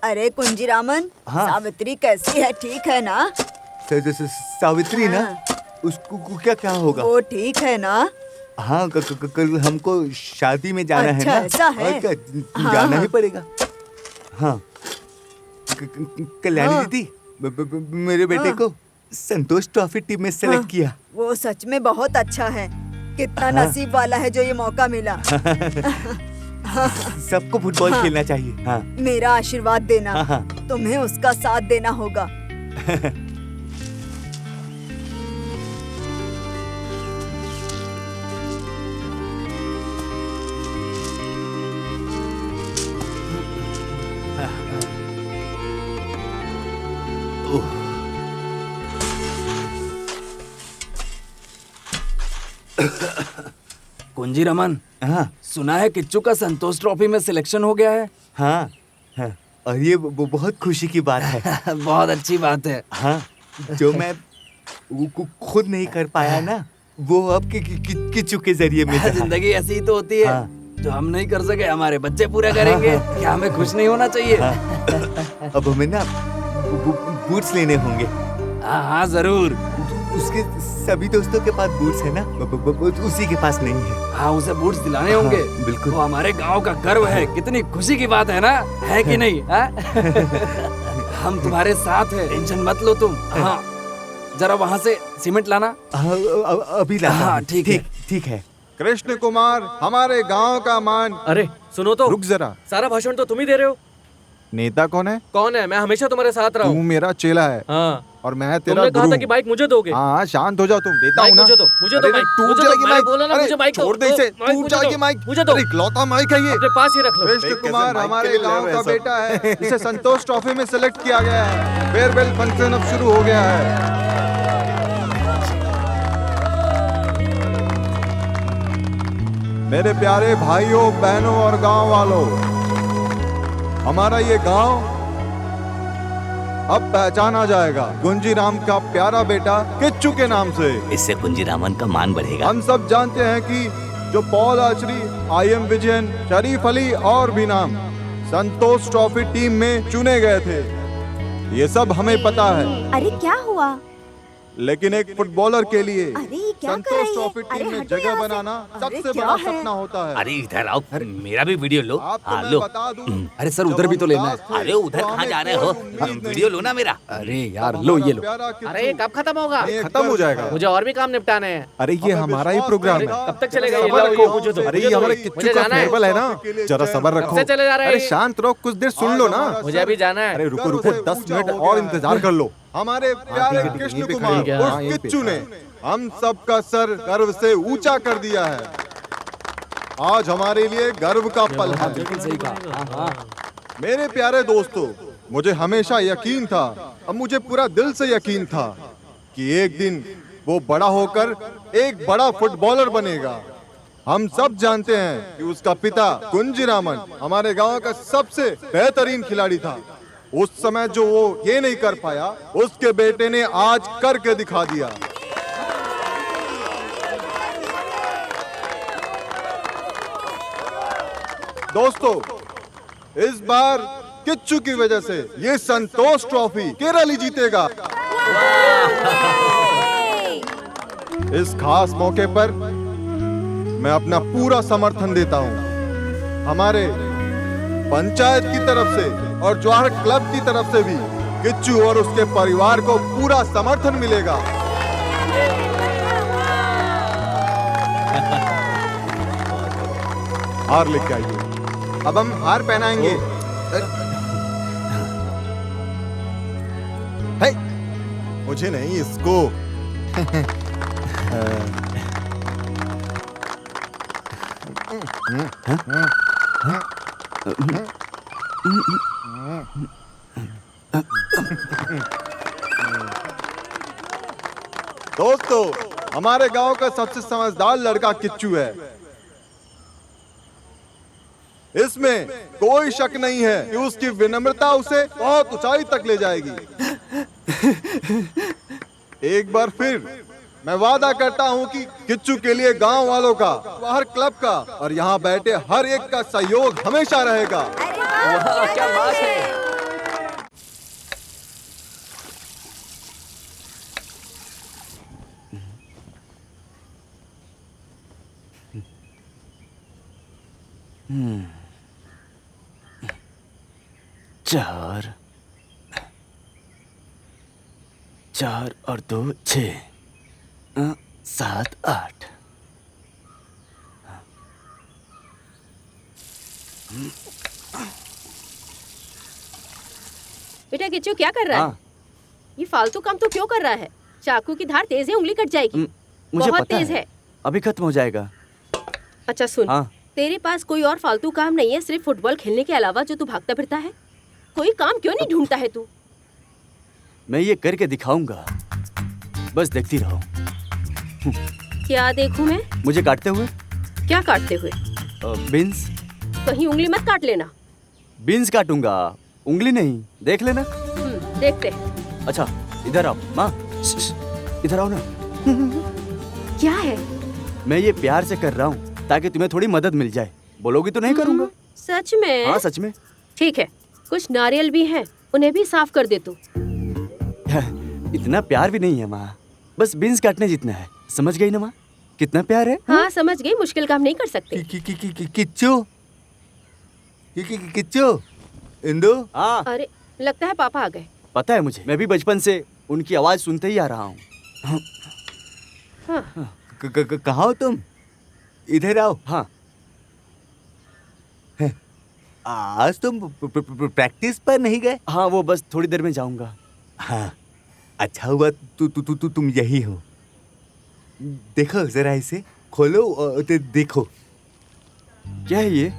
अरे कुंजीरामन, हाँ? सावित्री कैसी है? ठीक है ना? सावित्री ना? उसको क्या होगा? वो ठीक है ना? हाँ, कल हमको शादी में जाना है ना। ऐसा है? और क्या, जाना ही पड़ेगा। हाँ, कल्याणी दीदी मेरे बेटे को संतोष ट्रॉफी टीम में सेलेक्ट किया। वो सच में बहुत अच्छा है। कितना नसीब वाला है जो ये मौका मिला। सबको फुटबॉल खेलना चाहिए। हाँ। मेरा आशीर्वाद देना। तुम्हें उसका साथ देना होगा। कुंजी रमन, हाँ, सुना है किच्चू का संतोष ट्रॉफी में सिलेक्शन हो गया है। हाँ, हाँ, और ये बहुत खुशी की बात है। बहुत अच्छी बात है। हाँ, जो मैं खुद नहीं कर पाया ना, वो अब किच्चू के जरिए मिला। जिंदगी ऐसी ही तो होती है। हाँ। जो हम नहीं कर सके हमारे बच्चे पूरा करेंगे। क्या हमें खुश नहीं होना चाहिए? हाँ। अब हमें ना बूट्स लेने होंगे। हाँ, जरूर। उसके सभी दोस्तों के पास बूट्स है ना, उसी के पास नहीं है। हाँ, उसे बूट्स दिलाने होंगे। हाँ, बिल्कुल। वो हमारे गांव का गर्व है। कितनी खुशी की बात है ना, है कि नहीं? हम तुम्हारे साथ हैं, टेंशन मत लो तुम। हाँ, जरा वहाँ से सीमेंट लाना। अभी लाना। हाँ, ठीक है। कृष्ण कुमार, हमारे गांव का मान। अरे सुनो तो। रुक जरा। सारा भाषण तो तुम ही दे रहे हो। नेता कौन है? कौन है? मैं हमेशा तुम्हारे साथ रहा हूँ। तू मेरा चेला है। हाँ। और मैं तेरा तुमने कहा गुरु। था कि बाइक मुझे दोगे। हाँ, शांत हो जाओ तुम। देता हूँ ना। मुझे तो अरे टूट जाएगी माइक। छोड़ दे इसे, टूट जाएगी माइक। मुझे दो। इकलौता माइक है ये। अपने पास ही रख लो। कृष्ण कुमार हमारे गांव का बेटा है। इसे संतोष ट्रॉफी में सिलेक्ट किया गया है। फेयरवेल फंक्शन अब शुरू हो गया है। मेरे प्यारे भाइयों, बहनों और गांव वालों, हमारा ये गांव अब पहचाना जाएगा कुंजीराम का प्यारा बेटा किच्चू के नाम से। इससे कुंजीरामन का मान बढ़ेगा। हम सब जानते हैं कि जो पॉल आर्चरी, आई.एम. विजयन, शरीफ अली और भी नाम संतोष ट्रॉफी टीम में चुने गए थे, ये सब हमें पता है। अरे क्या हुआ? लेकिन एक फुटबॉलर के लिए अरे ये क्या कर संतोष रही है? ट्रॉफी अरे टीम में हटो जगह यहाँ से। बनाना अरे सबसे क्या बड़ा है? सपना होता है। अरे इधर आओ, मेरा भी वीडियो लो। आपको हाँ मैं लो। बता दूं, अरे सर उधर भी तो लेना है। अरे उधर कहाँ जा रहे हो? वीडियो लो ना मेरा। अरे यार लो ये लो। अरे ये कब खत्म होगा? खत्म हो जाएगा। मुझे और भी काम निपटाने हैं। अरे ये हमारा ही प्रोग्राम है। कब तक चलेगा ये? सब्र लो, ये रखो। पूछो तो। अरे ये हमारे किच्चू का फेयरवेल है ना, जरा सब्र रखो। कब से चले जा रहे हैं? अरे शांत रहो, कुछ देर सुन लो ना। मुझे अभी जाना है। अरे रुको रुको, 10 मिनट और इंतजार कर लो। हमारे प्यारे कृष्ण कुमार उर्फ किच्चू ने हम सबका सर गर्व से ऊंचा कर दिया है। आज हमारे लिए गर्व का पल है। बिल्कुल सही कहा। मेरे प्यारे दोस्तों, मुझे हमेशा यकीन था, अब मुझे पूरा दिल से यकीन था कि एक दिन वो बड़ा होकर एक बड़ा फुटबॉलर बनेगा। हम सब जानते हैं कि उसका पिता कुंजीरामन हमारे गांव का सबसे बेहतरीन खिलाड़ी था। उस समय जो वो ये नहीं कर पाया, उसके बेटे ने आज करके दिखा दिया। दोस्तों, इस बार किच्चू की वजह से ये संतोष ट्रॉफी केरल ही जीतेगा। इस खास मौके पर मैं अपना पूरा समर्थन देता हूं। हमारे पंचायत की तरफ से और जवाहर क्लब की तरफ से भी किच्चू और उसके परिवार को पूरा समर्थन मिलेगा। हार लेके आइए। अब हम हार पहनाएंगे। है, मुझे नहीं, इसको। दोस्तों, हमारे गांव का सबसे समझदार लड़का किच्चू है। इसमें कोई शक नहीं है कि उसकी विनम्रता उसे बहुत ऊंचाई तक ले जाएगी। एक बार फिर मैं वादा करता हूं कि किच्चू के लिए गांव वालों का, बाहर क्लब का और यहाँ बैठे हर एक का सहयोग हमेशा रहेगा। वाह, क्या बात है। चार, 4 और 2 6, 7 8। बेटा किच्चू क्या कर रहा है? ये फालतू काम तो क्यों कर रहा है? चाकू की धार तेज है, उंगली कट जाएगी। मुझे बहुत पता तेज है। अभी खत्म हो जाएगा। अच्छा सुन, हाँ। तेरे पास कोई और फालतू काम नहीं है सिर्फ फुटबॉल खेलने के अलावा जो तू भागता फिरता है? कोई काम क्यों नहीं ढूंढता है तू? मैं ये करके दिखाऊंगा, बस देखती रहो। क्या देखूं मैं? मुझे काटते हुए। क्या काटते हुए? बीन्स। कहीं उंगली मत काट लेना। बीन्स काटूंगा, उंगली नहीं, देख लेना। देखते हैं। अच्छा इधर आओ माँ, इधर आओ ना। क्या है? मैं ये प्यार से कर रहा हूँ ताकि तुम्हें थोड़ी मदद मिल जाए। बोलोगी तो नहीं करूँगा। सच में? हाँ सच में। ठीक है, कुछ नारियल भी हैं, उन्हें भी साफ कर दे तू। इतना प्यार भी नहीं है माँ, बस बीन्स काटने जितना है। समझ गई ना माँ, कितना प्यार है? हाँ समझ गई, मुश्किल काम नहीं कर सकते। किच्चू, किच्चू, इंदु। हाँ। अरे लगता है पापा आ गए। पता है मुझे, मैं भी बचपन से उनकी आवाज सुनते ही आ रहा हूँ। हाँ। कहाँ हो तुम? इधर आओ। हाँ। आज तुम प्रैक्टिस पर नहीं गए? हाँ वो बस थोड़ी देर में जाऊंगा। हाँ अच्छा हुआ तुम यही हो। देखो जरा इसे खोलो और देखो। क्या है ये?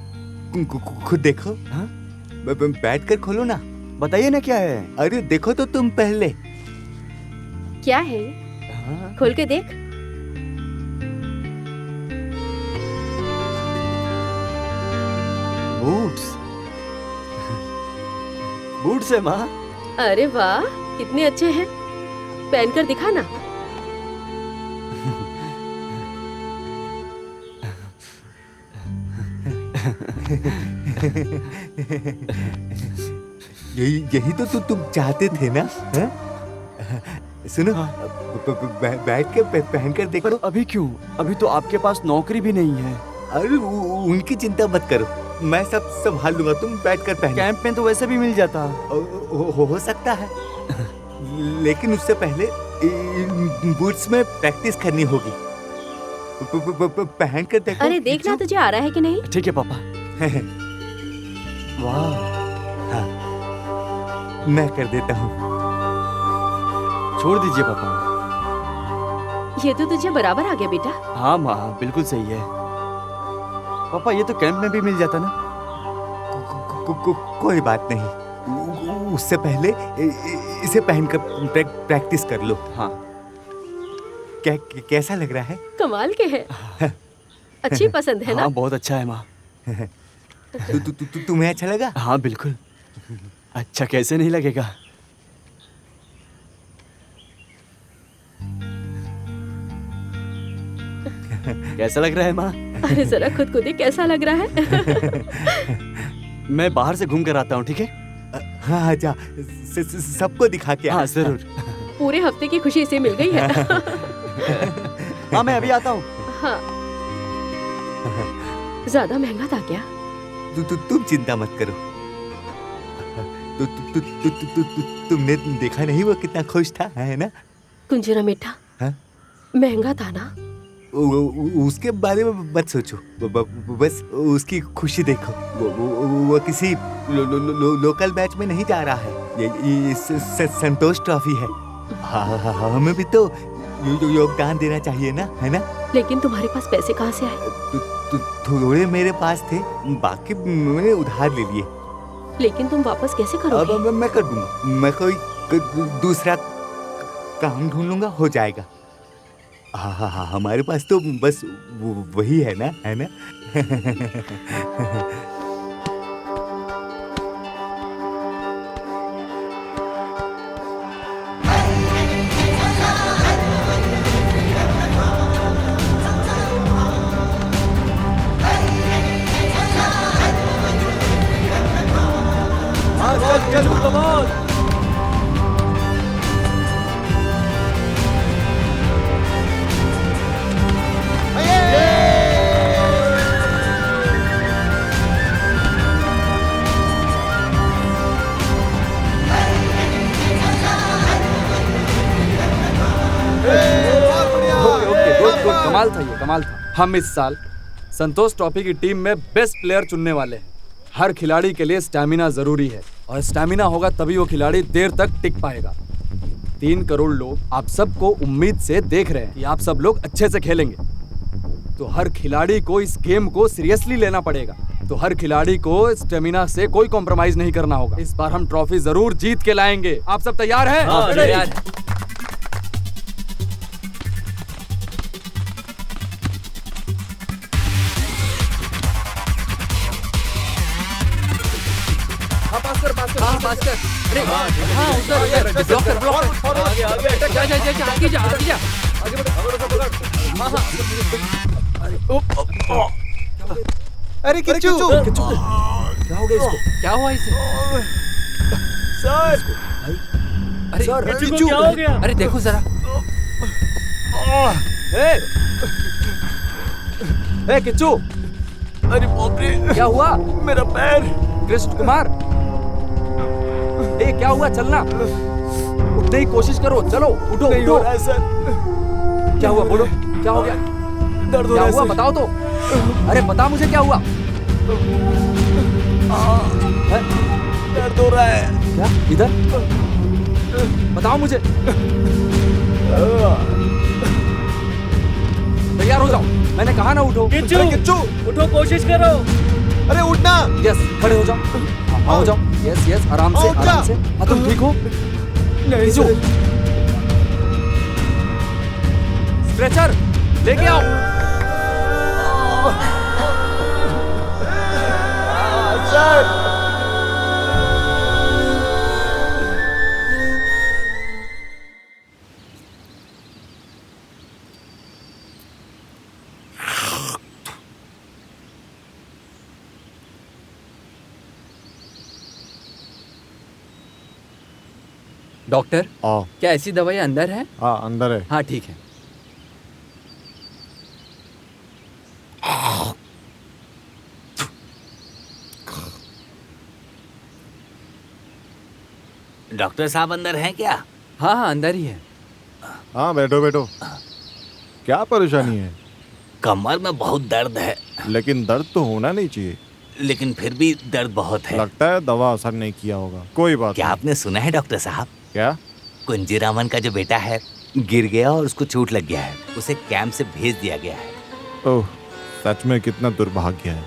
खुद देखो। हाँ? बैठ कर खोलो ना। बताइए ना क्या है? अरे देखो तो तुम पहले। क्या है? हाँ? खोल के देख। बूट्स। बूट्स है माँ। अरे वाह, कितने अच्छे हैं। पहनकर दिखा ना। यही तो तुम चाहते थे ना? हाँ? सुनो, बैठ के पहन कर देखो। अभी क्यों? अभी तो आपके पास नौकरी भी नहीं है। अरे उनकी चिंता मत करो, मैं सब संभाल लूंगा, तुम बैठ कर पहनो। कैंप में तो वैसे भी मिल जाता। हो सकता है, लेकिन उससे पहले बूट्स में प्रैक्टिस करनी होगी। पहन कर देखो। अरे देखना तुझे आ रहा है कि नहीं। ठीक है पापा। वाह, हाँ, मैं कर देता हूँ। छोड़ दीजिए पापा। ये तो तुझे बराबर आ गया बेटा। हाँ माँ, बिल्कुल सही है। पापा ये तो कैंप में भी मिल जाता ना। कोई बात नहीं, उससे पहले इसे पहनकर प्रैक्टिस कर लो। हाँ। कैसा लग रहा है? कमाल के है। अच्छी पसंद है ना? हाँ बहुत अच्छा है माँ। तुम्हें अच्छा लगा? हाँ बिल्कुल। अच्छा कैसे नहीं लगेगा। कैसा लग रहा है माँ? अरे जरा खुद को देख कैसा लग रहा है। मैं बाहर से घूम कर आता हूँ, ठीक है? हाँ जा, सबको दिखा के। हाँ जरूर। पूरे हफ्ते की खुशी इसे मिल गई है। हाँ मैं अभी आता हूँ। हाँ। ज्यादा महंगा था क्या? तुम चिंता मत करो। तुमने देखा नहीं वो कितना खुश था, है ना? कुंजरा मीठा। हाँ? महंगा था ना? उसके बारे में मत सोचो, बस उसकी खुशी देखो। वो किसी लोकल मैच में नहीं जा रहा है। ये संतोष ट्रॉफी है। हाँ, हमें भी तो योगदान देना चाहिए ना, है ना? लेकिन तुम्हारे पास पैसे कहाँ से आए? थोड़े मेरे पास थे, बाकी मैंने उधार ले लिए। लेकिन तुम वापस कैसे करोगे? अब मैं कर दूंगा, मैं कोई दूसरा काम ढूंढ लूंगा, हो जाएगा। हाँ, हमारे पास तो बस वही है ना, है ना? चलो कमाल। कमाल था, ये कमाल था। हम इस साल संतोष ट्रॉफी की टीम में बेस्ट प्लेयर चुनने वाले हैं। हर खिलाड़ी के लिए स्टैमिना जरूरी है, और स्टैमिना होगा तभी वो खिलाड़ी देर तक टिक पाएगा। 3 करोड़ लोग आप सबको उम्मीद से देख रहे हैं कि आप सब लोग अच्छे से खेलेंगे। तो हर खिलाड़ी को इस गेम को सीरियसली लेना पड़ेगा। तो हर खिलाड़ी को स्टेमिना से कोई कॉम्प्रोमाइज नहीं करना होगा। इस बार हम ट्रॉफी जरूर जीत के लाएंगे। आप सब तैयार हैं? हाँ, तैयार। अरे हाँ उधर ब्लॉक कर आगे जा अरे किच्चू, क्या हो गया इसको? क्या हुआ इसे? सर, अरे सर, किच्चू को क्या हो गया? अरे देखो जरा। ए किच्चू, अरे बाप रे, क्या हुआ? मेरा पैर। कृष्ण कुमार, ए क्या हुआ? चलना, उठने की कोशिश करो। चलो उठो। नहीं हो रहा है सर। क्या हुआ? बोलो, क्या हो गया? दर्द हो क्या रहा है हुआ? सर। बताओ तो। अरे बता मुझे क्या हुआ? दर्द हो रहा है। क्या? इधर बताओ मुझे। तैयार हो जाओ, मैंने कहा ना उठो। किच्चू उठो, कोशिश करो। अरे उठना। यस, खड़े हो जाओ। हाँ हो जाओ। यस यस, आराम से आराम से। हाँ तुम ठीक हो? नहीं सर। स्ट्रेचर लेके आओ। सर डॉक्टर हाँ क्या ऐसी दवाई अंदर है? हाँ अंदर है। हाँ ठीक है। डॉक्टर साहब अंदर हैं क्या? हाँ हाँ अंदर ही है। हाँ बैठो बैठो। क्या परेशानी है? कमर में बहुत दर्द है। लेकिन दर्द तो होना नहीं चाहिए। लेकिन फिर भी दर्द बहुत है। लगता है दवा असर नहीं किया होगा। कोई बात क्या आपने सुना है डॉक्टर साहब? क्या? कुंजीरामन का जो बेटा है गिर गया और उसको चोट लग गया है। उसे कैंप से भेज दिया गया है। ओह सच में कितना दुर्भाग्य है।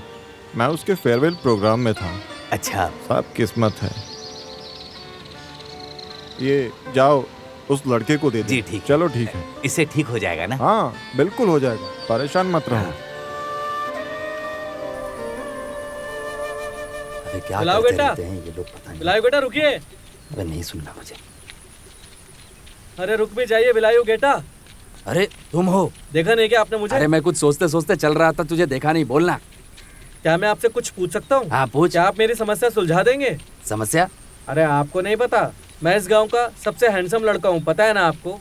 मैं उसके फेयरवेल प्रोग्राम में था। अच्छा सब किस्मत है। ये जाओ उस लड़के को दे दो। जी ठीक। चलो ठीक है। इससे ठीक हो जाएगा ना? हाँ बिल्कुल हो जाएगा, परेशान मत रहो। अरे क्या बुलाओ करते बेटा। रहते हैं ये लोग, पता नहीं। बिलायो बेटा रुकिए। अरे नहीं सुनना मुझे। अरे रुक भी जाइए बिलायो बेटा। अरे तुम हो? देखा नहीं क्या आपने मुझे? अरे मैं कुछ सोचते सोचते चल रहा था, तुझे देखा नहीं। बोलना। क्या मैं आपसे कुछ पूछ सकता हूँ? हाँ पूछ। क्या आप मेरी समस्या सुलझा देंगे? समस्या? अरे आपको नहीं पता, मैं इस गांव का सबसे हैंडसम लड़का हूँ, पता है ना आपको?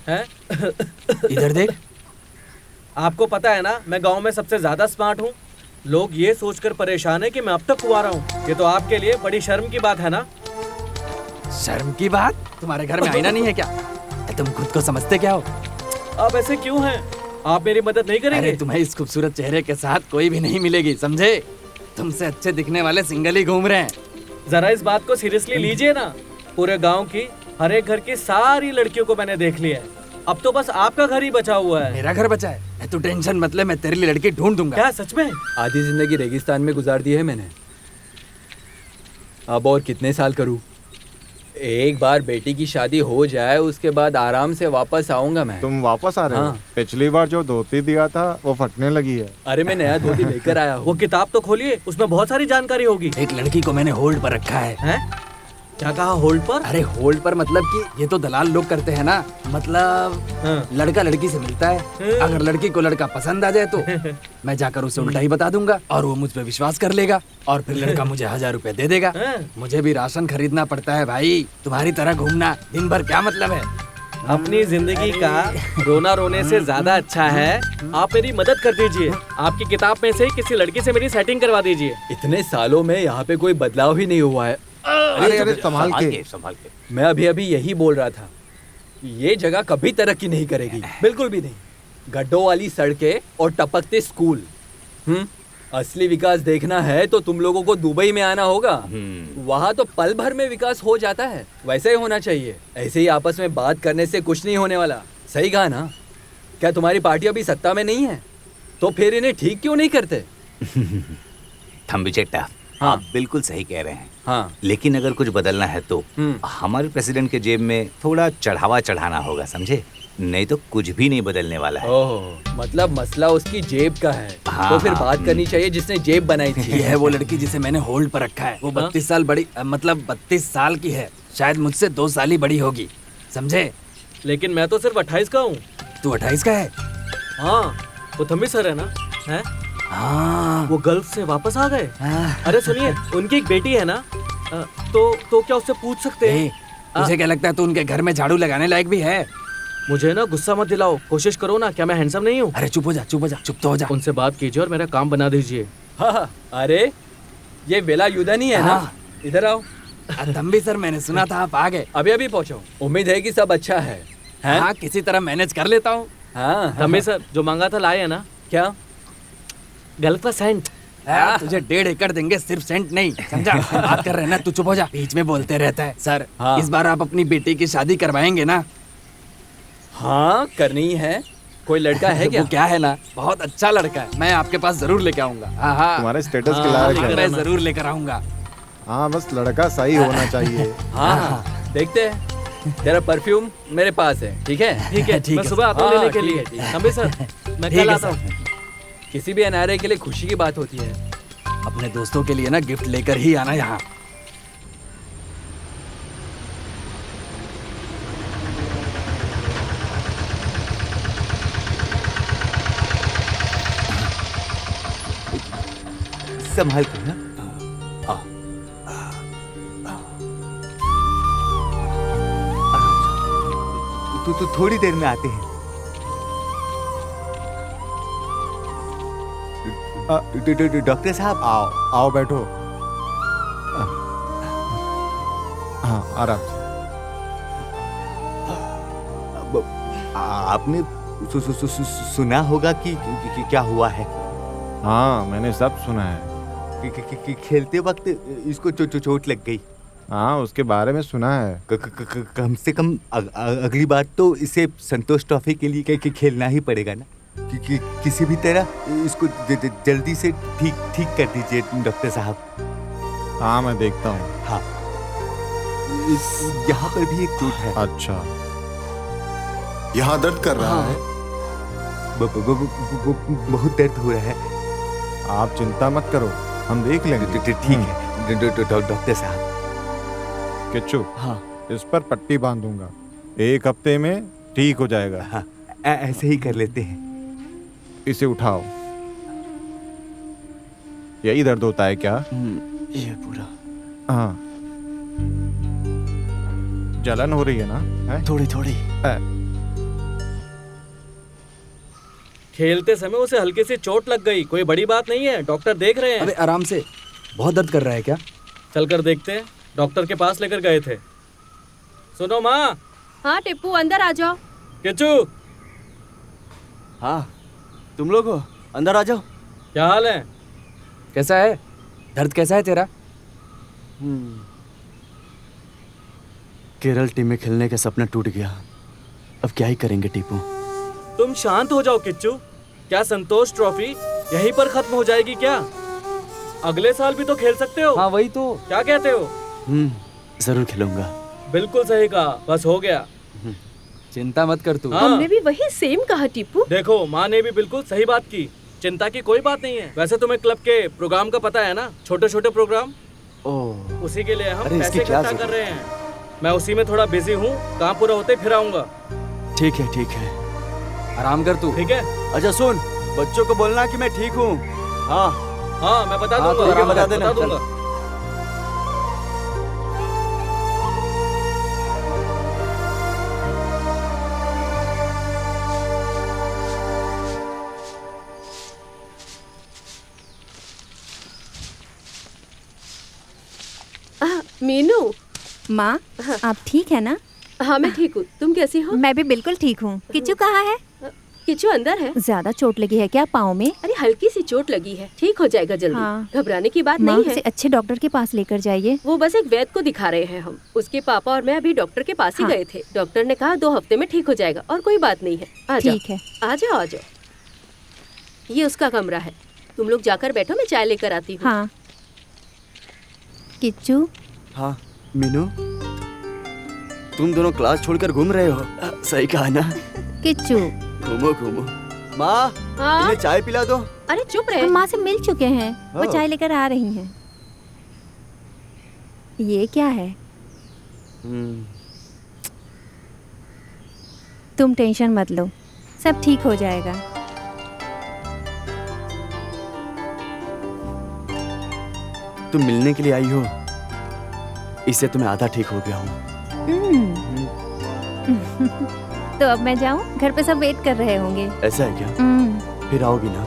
हैं? इधर देख। आपको पता है ना मैं गांव में सबसे ज्यादा स्मार्ट हूँ। लोग ये सोचकर परेशान है कि मैं अब तक कुंवारा हूँ। ये तो आपके लिए बड़ी शर्म की बात है ना? शर्म की बात? तुम्हारे घर में आईना नहीं है क्या? तुम खुद को समझते क्या हो? आप ऐसे क्यों हैं? आप मेरी मदद नहीं करेंगे? अरे तुम्हें इस खूबसूरत चेहरे के साथ कोई भी नहीं मिलेगी, समझे? तुमसे अच्छे दिखने वाले सिंगल ही घूम रहे हैं। जरा इस बात को सीरियसली लीजिए ना। पूरे गांव की हर एक घर की सारी लड़कियों को मैंने देख लिया है। अब तो बस आपका घर ही बचा हुआ है। मेरा घर बचा है? तू टेंशन मत ले, मैं तेरे लिए लड़की ढूंढ दूंगा। क्या सच में? आधी जिंदगी रेगिस्तान में गुजार दी है मैंने। अब और कितने साल करूं? एक बार बेटी की शादी हो जाए उसके बाद आराम से वापस आऊंगा मैं। तुम वापस आ रहे हो? हाँ। पिछली बार जो धोती दिया था वो फटने लगी है। अरे मैं नया धोती लेकर आया हूँ। वो किताब तो खोलिए, उसमें बहुत सारी जानकारी होगी। एक लड़की को मैंने होल्ड पर रखा है। हैं? क्या कहा होल्ड पर? अरे होल्ड पर मतलब कि ये तो दलाल लोग करते हैं ना। मतलब लड़का लड़की से मिलता है, अगर लड़की को लड़का पसंद आ जाए तो मैं जाकर उसे उल्टा ही बता दूंगा और वो मुझ पे विश्वास कर लेगा और फिर लड़का मुझे 1000 रुपए दे देगा। मुझे भी राशन खरीदना पड़ता है भाई, तुम्हारी तरह घूमना दिन भर क्या मतलब है? अपनी जिंदगी का रोना रोने से ज्यादा अच्छा है आप मेरी मदद कर दीजिए। आपकी किताब में से किसी लड़की से मेरी सेटिंग करवा दीजिए। इतने सालों में यहाँ पे कोई बदलाव ही नहीं हुआ है। अरे संभाल के। मैं अभी अभी यही बोल रहा था, ये जगह कभी तरक्की नहीं करेगी, बिल्कुल भी नहीं। गड्ढों वाली सड़कें और टपकते स्कूल। असली विकास देखना है तो तुम लोगों को दुबई में आना होगा। वहाँ तो पल भर में विकास हो जाता है। वैसे ही होना चाहिए। ऐसे ही आपस में बात करने से कुछ नहीं होने वाला। सही कहा ना? क्या तुम्हारी पार्टी अभी सत्ता में नहीं है? तो फिर इन्हें ठीक क्यों नहीं करते? थम्बी चट्टा, हाँ। आप बिल्कुल सही कह रहे हैं। हाँ। लेकिन अगर कुछ बदलना है तो हमारे प्रेसिडेंट के जेब में थोड़ा चढ़ावा चढ़ाना होगा, समझे? नहीं तो कुछ भी नहीं बदलने वाला है। ओह, मतलब मसला उसकी जेब का है। हाँ, तो फिर हाँ, बात करनी चाहिए जिसने जेब बनाई थी। ये है वो लड़की जिसे मैंने होल्ड पर रखा है। वो 32 साल बड़ी, मतलब 32 साल की है। शायद मुझसे 2 साल ही बड़ी होगी, समझे? लेकिन मैं तो सिर्फ 28 का हूँ। तू 28 का है? हाँ, वो थम्बी सर है ना? है? हाँ। वो गल्फ से वापस आ गए। अरे सुनिए, उनकी एक बेटी है ना, तो क्या उससे पूछ सकते हैं? तुझे क्या लगता है तू उनके घर में झाड़ू लगाने लायक भी है? मुझे ना गुस्सा मत दिलाओ, कोशिश करो ना। क्या मैं हैंडसम नहीं हूँ? अरे चुप हो जा, चुप हो जा, चुप तो हो जा। उनसे बात कीजिए और मेरा काम बना दीजिए। हाँ, अरे ये वेला युद्धन ही है ना? इधर आओ। तंबी सर, मैंने सुना था आप आ गए। अभी अभी पहुँचो। उम्मीद है कि सब अच्छा है। हाँ, किसी तरह मैनेज कर लेता हूँ। हाँ तंबी सर, जो मांगा था लाए है ना? क्या? गलत का सेंट। तुझे 1.5 एकड़ देंगे, सिर्फ सेंट नहीं, समझा? बात कर रहे हैं ना, तू चुप हो जा, बीच में बोलते रहता है। सर, इस बार आप अपनी बेटी की शादी करवाएंगे ना? हाँ, करनी है। कोई लड़का है क्या? वो क्या है ना, बहुत अच्छा लड़का है। मैं आपके पास जरूर लेके आऊंगा। हाँ, तुम्हारे स्टेटस के लायक है। मैं जरूर लेकर आऊंगा। हाँ, बस लड़का सही होना चाहिए। हाँ, देखते हैं। तेरा परफ्यूम मेरे पास है, ठीक है? ठीक है, मैं सुबह आता हूँ लेने के लिए। तंबी सर, मैं कल आता हूँ। किसी भी अनारे के लिए खुशी की बात होती है। अपने दोस्तों के लिए ना गिफ्ट लेकर ही आना यहाँ। संभाल कर ना। तो थोड़ी देर में आते हैं। डॉक्टर साहब आओ आओ बैठो। हाँ आराम से। आपने सुना होगा कि क्या हुआ है। हाँ मैंने सब सुना है। खेलते वक्त इसको चोट लग गई। हाँ उसके बारे में सुना है। कम से कम अगली बार तो इसे संतोष ट्रॉफी के लिए खेलना ही पड़ेगा ना। किसी भी तरह इसको जल्दी से ठीक कर दीजिए डॉक्टर साहब। हाँ मैं देखता हूँ। हाँ यहाँ पर भी एक चोट है। अच्छा यहाँ दर्द कर रहा है? बहुत दर्द हो रहा है। आप चिंता मत करो, हम देख लेंगे। ठीक है डॉक्टर साहब। किच्चू, हाँ इस पर पट्टी बांधूंगा, 1 हफ्ते में ठीक हो जाएगा। हाँ ऐसे ही कर लेते हैं। इसे उठाओ। यही दर्द होता है क्या? ये पूरा। हाँ जलन हो रही है ना? है? थोड़ी थोड़ी। खेलते समय उसे हल्की सी चोट लग गई, कोई बड़ी बात नहीं है, डॉक्टर देख रहे हैं। अरे आराम से, बहुत दर्द कर रहा है क्या? चलकर देखते हैं। डॉक्टर के पास लेकर गए थे। सुनो माँ। हाँ टिप्पू अंदर आ जाओ। किच्चू। हाँ तुम लोग हो, अंदर आ जाओ। क्या हाल है? कैसा है? दर्द कैसा है तेरा? केरल टीम में खेलने का सपना टूट गया, अब क्या ही करेंगे टीपू। तुम शांत हो जाओ किच्चू। क्या संतोष ट्रॉफी यहीं पर खत्म हो जाएगी क्या? अगले साल भी तो खेल सकते हो। हाँ वही तो। क्या कहते हो? जरूर खेलूंगा। बिल्कुल सही कहा, बस हो गया। चिंता मत कर तू। हमने भी वही सेम कहा टिप्पू। देखो माँ ने भी बिल्कुल सही बात की, चिंता की कोई बात नहीं है। वैसे तुम्हें क्लब के प्रोग्राम का पता है ना, छोटे छोटे प्रोग्राम। उसी के लिए हम पैसे इकट्ठा कर रहे हैं। मैं उसी में थोड़ा बिजी हूँ, काम पूरा होते फिर आऊंगा। ठीक है ठीक है, आराम कर तू। ठीक है। अच्छा सुन, बच्चों को बोलना कि मैं ठीक हूँ। हाँ हाँ मैं बता हाँ, दूंगा। तो बता देना। बता दूंगा। मीनू। माँ आप ठीक है ना? हाँ मैं ठीक हूँ, तुम कैसी हो? मैं भी बिल्कुल ठीक हूँ। किच्चू कहाँ है? किच्चू अंदर है। ज्यादा चोट लगी है क्या पाँव में? अरे हल्की सी चोट लगी है, ठीक हो जाएगा जल्दी। हाँ। घबराने की बात माँ नहीं है। उसे अच्छे डॉक्टर के पास लेकर जाइए। वो बस एक वैद्य को दिखा रहे हैं हम। उसके पापा और मैं अभी डॉक्टर के पास ही हाँ। गए थे। डॉक्टर ने कहा 2 हफ्ते में ठीक हो जाएगा और कोई बात नहीं है। आ जाओ। ठीक है। आ जाओ आ जाओ। ये उसका कमरा है, तुम लोग जाकर बैठो, मैं चाय लेकर आती हूँ। हाँ किच्चू। हाँ मीनू, तुम दोनों क्लास छोड़कर घूम रहे हो, सही कहा ना? किच्चू घूमो घूमो। माँ हाँ? इन्हें चाय पिला दो। अरे चुप रहे। हम माँ से मिल चुके हैं, वो ओह। चाय लेकर आ रही हैं। ये क्या है? तुम टेंशन मत लो, सब ठीक हो जाएगा। तुम मिलने के लिए आई हो, इससे तुम्हें आधा ठीक हो गया हूँ। तो अब मैं जाऊँ? घर पे सब वेट कर रहे होंगे। ऐसा है क्या? फिर आओगी ना?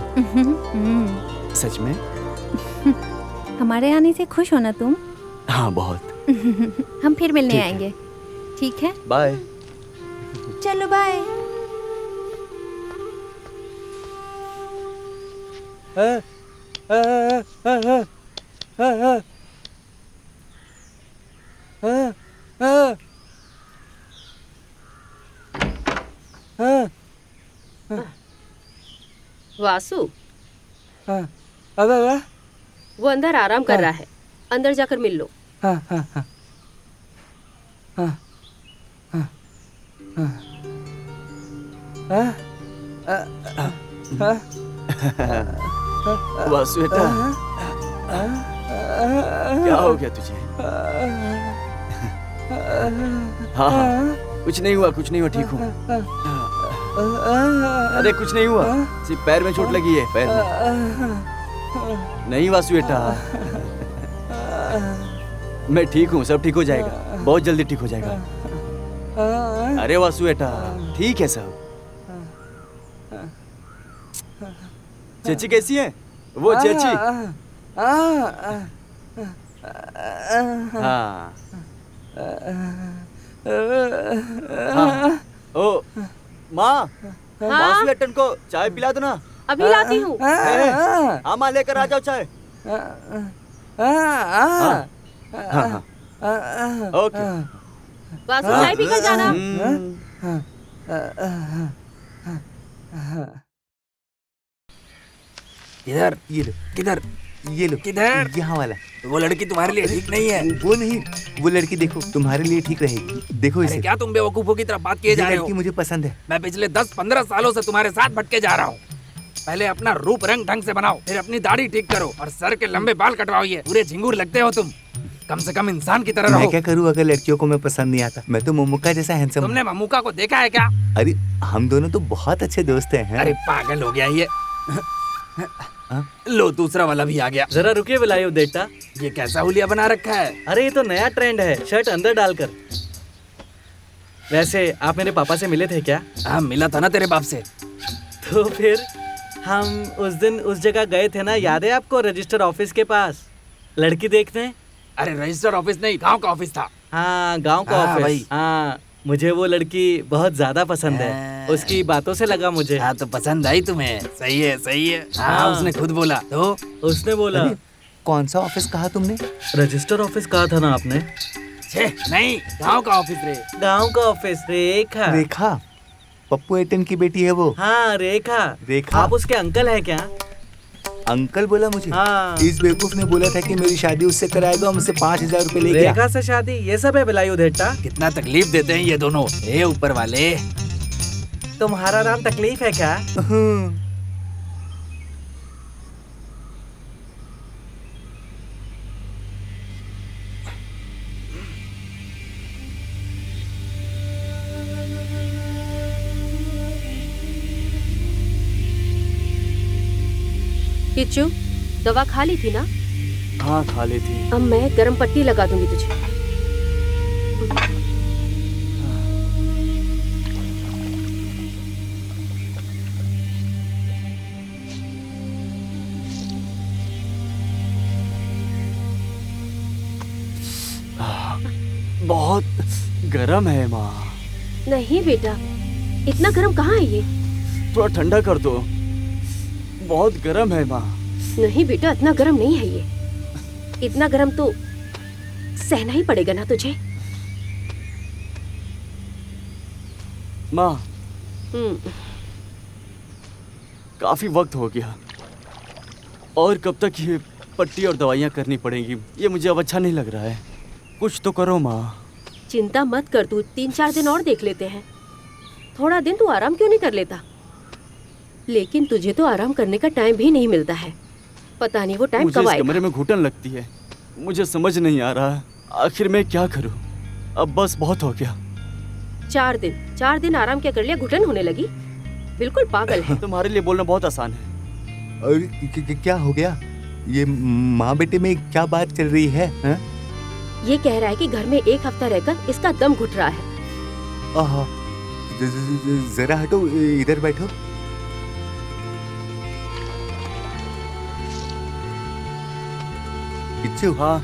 सच में? हमारे आने से खुश हो ना तुम? हाँ बहुत। हम फिर मिलने ठीक है। आएंगे। ठीक है, बाय। चलो बाय। वासु। वो अंदर आराम कर रहा है, अंदर जाकर मिल लो। वासु बेटा, क्या हो गया तुझे? हाँ हाँ, कुछ नहीं हुआ, कुछ नहीं हुआ, ठीक हूँ। अरे कुछ नहीं हुआ, सिर्फ पैर में चोट लगी है, पैर में। नहीं वासु बेटा, मैं ठीक हूँ, सब ठीक हो जाएगा, बहुत जल्दी ठीक हो जाएगा। अरे वासु बेटा, ठीक है सब। चेची कैसी है? वो चेची। हाँ। ओ माँ, वासु बेटन को चाय पिला दो ना। अभी लाती हूँ। हाँ माँ, लेकर आ जाओ चाय। हाँ। ओके। वासु चाय पीकर जाना। किधर किधर ये लो किधर, यहाँ वाला। वो लड़की तुम्हारे लिए ठीक नहीं है। वो नहीं, वो लड़की देखो तुम्हारे लिए ठीक रहेगी। देखो इसे। क्या तुम बेवकूफों की तरह बात किए जा रहे हो? लड़की मुझे पसंद है। मैं पिछले 10-15 सालों से तुम्हारे साथ भटके जा रहा हूँ। पहले अपना रूप रंग ढंग से बनाओ, फिर अपनी दाढ़ी ठीक करो और सर के लंबे बाल कटवाओ। ये पूरे झिंगूर लगते हो तुम। कम से कम इंसान की तरह रहो। मैं क्या करूँ अगर लड़कियों को मैं पसंद नहीं आता? मैं तो ममुका जैसा हैंडसम। तुमने ममुका को देखा है क्या? अरे हम दोनों तो बहुत अच्छे दोस्त हैं। अरे पागल हो गया ये। लो दूसरा वाला भी आ गया। जरा रुकिए विलायु देवता, ये कैसा हुलिया बना रखा है? अरे ये तो नया ट्रेंड है, शर्ट अंदर डालकर। वैसे आप मेरे पापा से मिले थे क्या? हाँ मिला था ना तेरे बाप से। तो फिर हम उस दिन उस जगह गए थे ना, याद है आपको? रजिस्टर ऑफिस के पास लड़की देखने। अरे रजिस्टर ऑफिस नहीं, गांव का ऑफिस था। हाँ गांव का ऑफिस। हाँ मुझे वो लड़की बहुत ज्यादा पसंद है, उसकी बातों से लगा मुझे। हाँ तो पसंद आई तुम्हें? सही है सही है। हाँ उसने खुद बोला। तो उसने बोला। कौन सा ऑफिस कहा तुमने? रजिस्टर ऑफिस कहा था ना आपने? नहीं, गांव का ऑफिस रे। गांव का ऑफिस। रेखा। रेखा पप्पू एटन की बेटी है वो। हाँ रेखा। रेखा आप उसके अंकल हैं क्या? अंकल बोला मुझे। हाँ। इस बेवकूफ ने बोला था कि मेरी शादी उससे कराएगा और मुझसे 5000 रुपए ले गया। रेखा से शादी, ये सब है विलायु देवता। कितना तकलीफ देते हैं ये दोनों। ए ऊपर वाले, तुम्हारा नाम तकलीफ है क्या? किच्चू, दवा खा ली थी ना? हाँ खा ली थी। अब मैं गरम पट्टी लगा दूंगी तुझे। बहुत गरम है माँ। नहीं बेटा, इतना गरम कहाँ है ये? थोड़ा ठंडा कर दो, बहुत गरम है माँ। नहीं बेटा, इतना गरम नहीं है ये। इतना गरम तो सहना ही पड़ेगा ना तुझे। माँ काफी वक्त हो गया और कब तक ये पट्टी और दवाइयाँ करनी पड़ेंगी? ये मुझे अब अच्छा नहीं लग रहा है। कुछ तो करो माँ। चिंता मत कर, तू 3-4 दिन और देख लेते हैं। थोड़ा दिन तू आराम क्यों नहीं कर लेता? लेकिन तुझे तो आराम करने का टाइम भी नहीं मिलता है। पता नहीं वो टाइम कब आएगा। कमरे में घुटन लगती है, मुझे समझ नहीं आ रहा आखिर मैं क्या करूं। अब बस बहुत हो गया। 4 दिन आराम क्या कर लिया, घुटन होने लगी? बिल्कुल पागल है। तुम्हारे लिए बोलना बहुत आसान है। और क्या हो गया? ये माँ बेटे में क्या बात चल रही है? हा? ये कह रहा है कि घर में 1 हफ्ता रहकर इसका दम घुट रहा है। आहा, जरा हटो, इधर बैठो। किच्चू, हाँ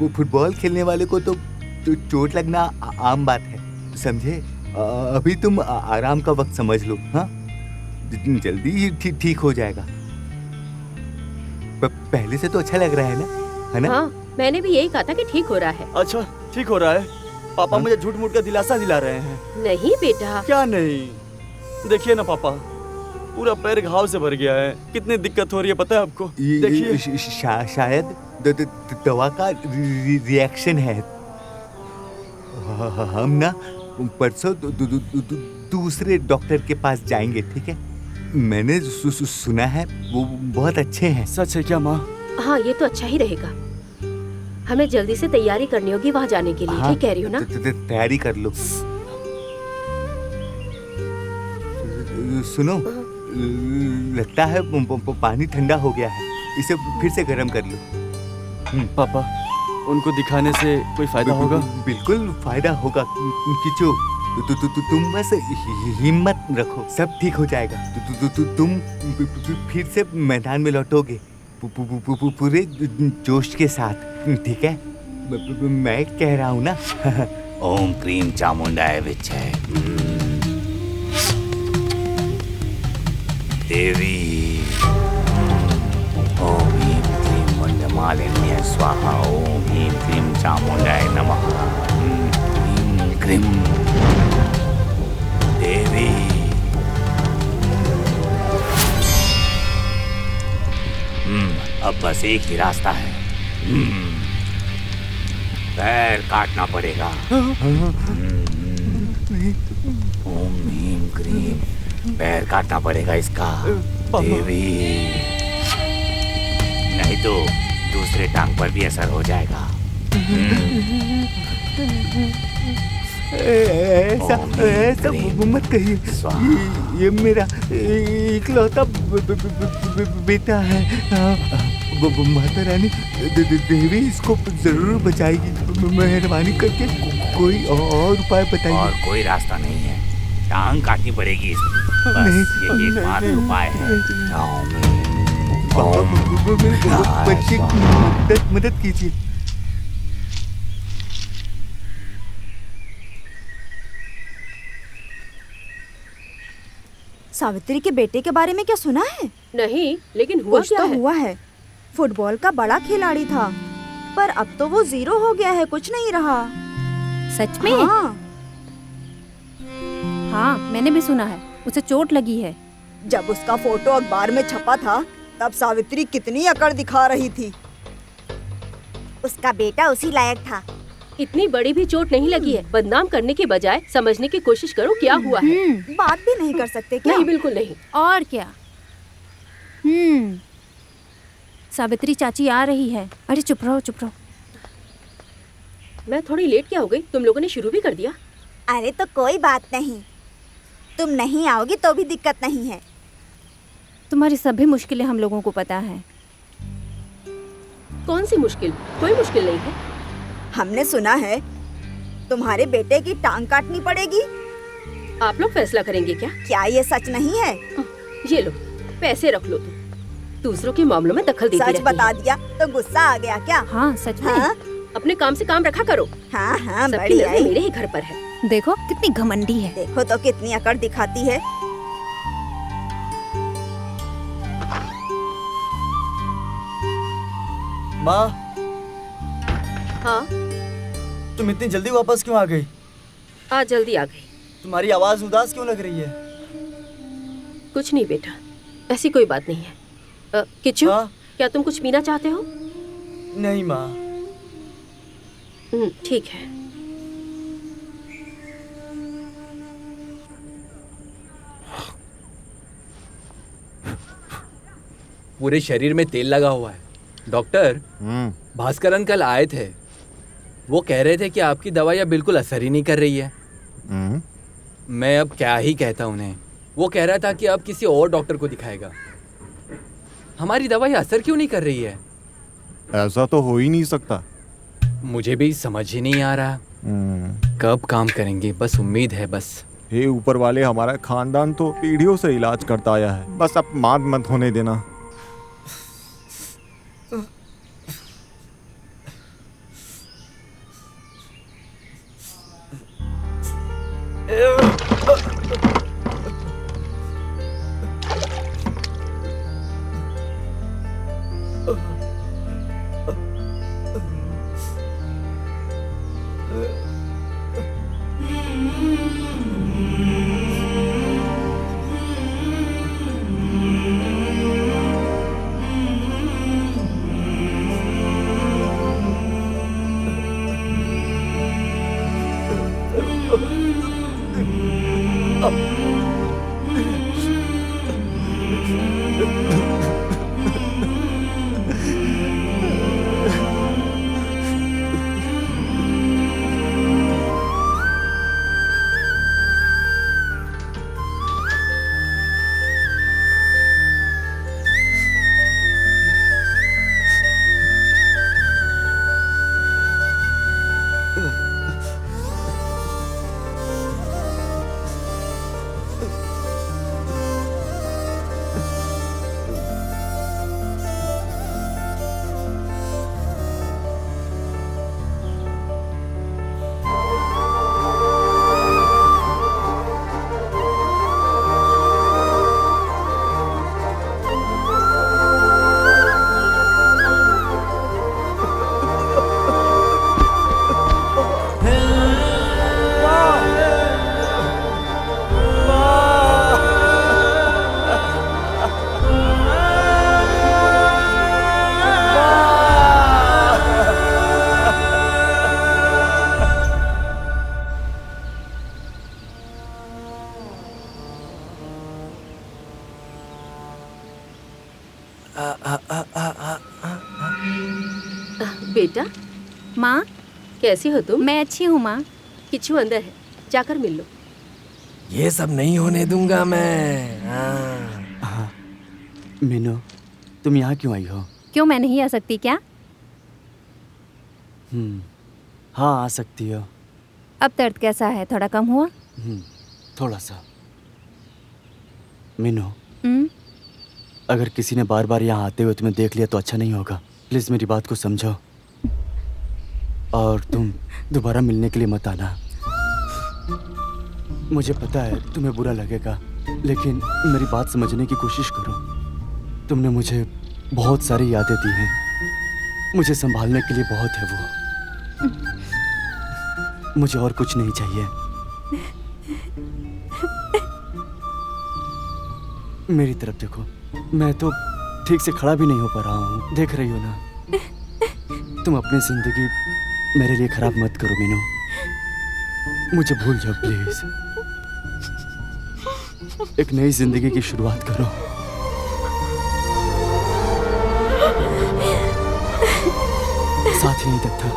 फुटबॉल खेलने वाले को तो चोट लगना आम बात है, समझे? अभी तुम आराम का वक्त समझ लो। हाँ जितनी जल्दी ही ठीक हो जाएगा। पहले से तो अच्छा लग रहा है ना? हाँ मैंने भी यही कहा था कि ठीक हो रहा है। अच्छा ठीक हो रहा है? पापा मुझे झूठ मूठ का दिलासा दिला रहे हैं। नहीं बेटा। क्या नहीं? देखिए ना पापा, पूरा पैर घाव से भर गया है। कितनी दिक्कत हो रही है पता है आपको? देखिए शायद दवा का रिएक्शन है। हम ना परसों दूसरे डॉक्टर के पास जाएंगे, ठीक है? मैंने सुना है वो बहुत अच्छे हैं। सच है क्या माँ? हाँ ये तो अच्छा ही रहेगा। हमें जल्दी से तैयारी करनी होगी वहाँ जाने के लिए। ठीक कह रही हो ना? तैयारी कर लो। सुनो, लगता है पानी ठंडा हो गया है, इसे फिर से गर्म कर लो। पापा उनको दिखाने से कोई फायदा होगा? बिल्कुल फायदा होगा किचू। तुम बस हिम्मत रखो, सब ठीक हो जाएगा। तुम फिर से मैदान में लौटोगे पूरे जोश के साथ, ठीक है? मैं कह रहा हूँ ना। ओम क्रीम चामुंडाय विच्चय देवी। ओम ह्रीं क्लीं मंडमालिन्य स्वाहा। ओम ह्रीं क्लीं चामुंडाय नमः। ह्रीं क्लीं देवी। अब बस एक ही रास्ता है, पैर काटना पड़ेगा। ओम ह्रीं क्लीं, पैर काटना पड़ेगा इसका देवी, नहीं तो दूसरे टांग पर भी असर हो जाएगा। ऐसा मत कहिए, ये मेरा इकलौता बेटा है। माता रानी देवी इसको जरूर बचाएगी। मेहरबानी करके कोई और उपाय बताइए। और कोई रास्ता नहीं है, टांग काटनी पड़ेगी इसकी, बस ये एकमात्र उपाय है। बच्चे की मदद कीजिए। सावित्री के बेटे के बारे में क्या सुना है? नहीं, लेकिन हुआ कुछ क्या तो है? हुआ है। फुटबॉल का बड़ा खिलाड़ी था, पर अब तो वो 0 हो गया है, कुछ नहीं रहा। सच में? हाँ। हाँ, मैंने भी सुना है, उसे चोट लगी है। जब उसका फोटो अखबार में छपा था, तब सावित्री कितनी अकड़ दिखा रही थी। उसका बेटा उसी लायक था। इतनी बड़ी भी चोट नहीं लगी है। बदनाम करने के बजाय समझने की कोशिश करो क्या हुआ है। बात भी नहीं कर सकते क्या? नहीं, बिल्कुल नहीं। और क्या? सावित्री चाची आ रही है। अरे चुप रहो, चुप रहो। मैं थोड़ी लेट क्या हो गई? तुम लोगों ने शुरू भी कर दिया। अरे तो कोई बात नहीं, तुम नहीं आओगी तो भी दिक्कत नहीं है। तुम्हारी सभी मुश्किलें हम लोगों को पता है। कौन सी मुश्किल? कोई मुश्किल नहीं है। हमने सुना है तुम्हारे बेटे की टांग काटनी पड़ेगी। आप लोग फैसला करेंगे क्या? क्या ये सच नहीं है? ये लो, पैसे रख लो। तुम दूसरों के मामलों में दखल देती रहती सच बता दिया तो गुस्सा आ गया क्या? हाँ, सच में। हाँ? अपने काम से काम रखा करो। हाँ हाँ, सबकी बढ़िया नजर है। मेरे ही घर पर है। देखो कितनी घमंडी है। देखो तो कितनी अकड़ दिखाती है। माँ, हाँ, तुम इतनी जल्दी वापस क्यों आ गई? आज जल्दी आ गई। तुम्हारी आवाज उदास क्यों लग रही है? कुछ नहीं बेटा, ऐसी कोई बात नहीं है। किच्चू, क्या तुम कुछ पीना चाहते हो? नहीं माँ। ठीक है। पूरे शरीर में तेल लगा हुआ है। डॉक्टर, भास्कर अंकल आए थे। वो कह रहे थे कि आपकी दवाइयाँ बिल्कुल असर ही नहीं कर रही है। मैं अब क्या ही कहता उन्हें। वो कह रहा था कि अब किसी और डॉक्टर को दिखाएगा। हमारी दवाई असर क्यों नहीं कर रही है? ऐसा तो हो ही नहीं सकता। मुझे भी समझ ही नहीं आ रहा कब काम करेंगे। बस उम्मीद है बस। हे ऊपर वाले, हमारा खानदान तो पीढ़ियों से इलाज करता आया है, बस अब मात मत होने देना। बेटा। माँ कैसी हो तुम? मैं अच्छी हूँ माँ। किच्चू अंदर है, जाकर मिल लो। ये सब नहीं होने दूंगा मैं। मीनू, तुम यहाँ क्यों आई हो? क्यों, मैं नहीं आ सकती क्या? हाँ, आ सकती हो। अब दर्द कैसा है, थोड़ा कम हुआ? थोड़ा सा। मीनू, अगर किसी ने बार बार यहाँ आते हुए तुम्हें देख लिया तो अच्छा नहीं होगा। प्लीज मेरी बात को समझो और तुम दोबारा मिलने के लिए मत आना। मुझे पता है तुम्हें बुरा लगेगा, लेकिन मेरी बात समझने की कोशिश करो। तुमने मुझे बहुत सारी यादें दी हैं, मुझे संभालने के लिए बहुत है वो। मुझे और कुछ नहीं चाहिए। मेरी तरफ देखो, मैं तो ठीक से खड़ा भी नहीं हो पा रहा हूँ, देख रही हो ना। तुम अपनी जिंदगी मेरे लिए खराब मत करो मीनू, मुझे भूल जाओ प्लीज। एक नई जिंदगी की शुरुआत करो। साथ यहीं तक था।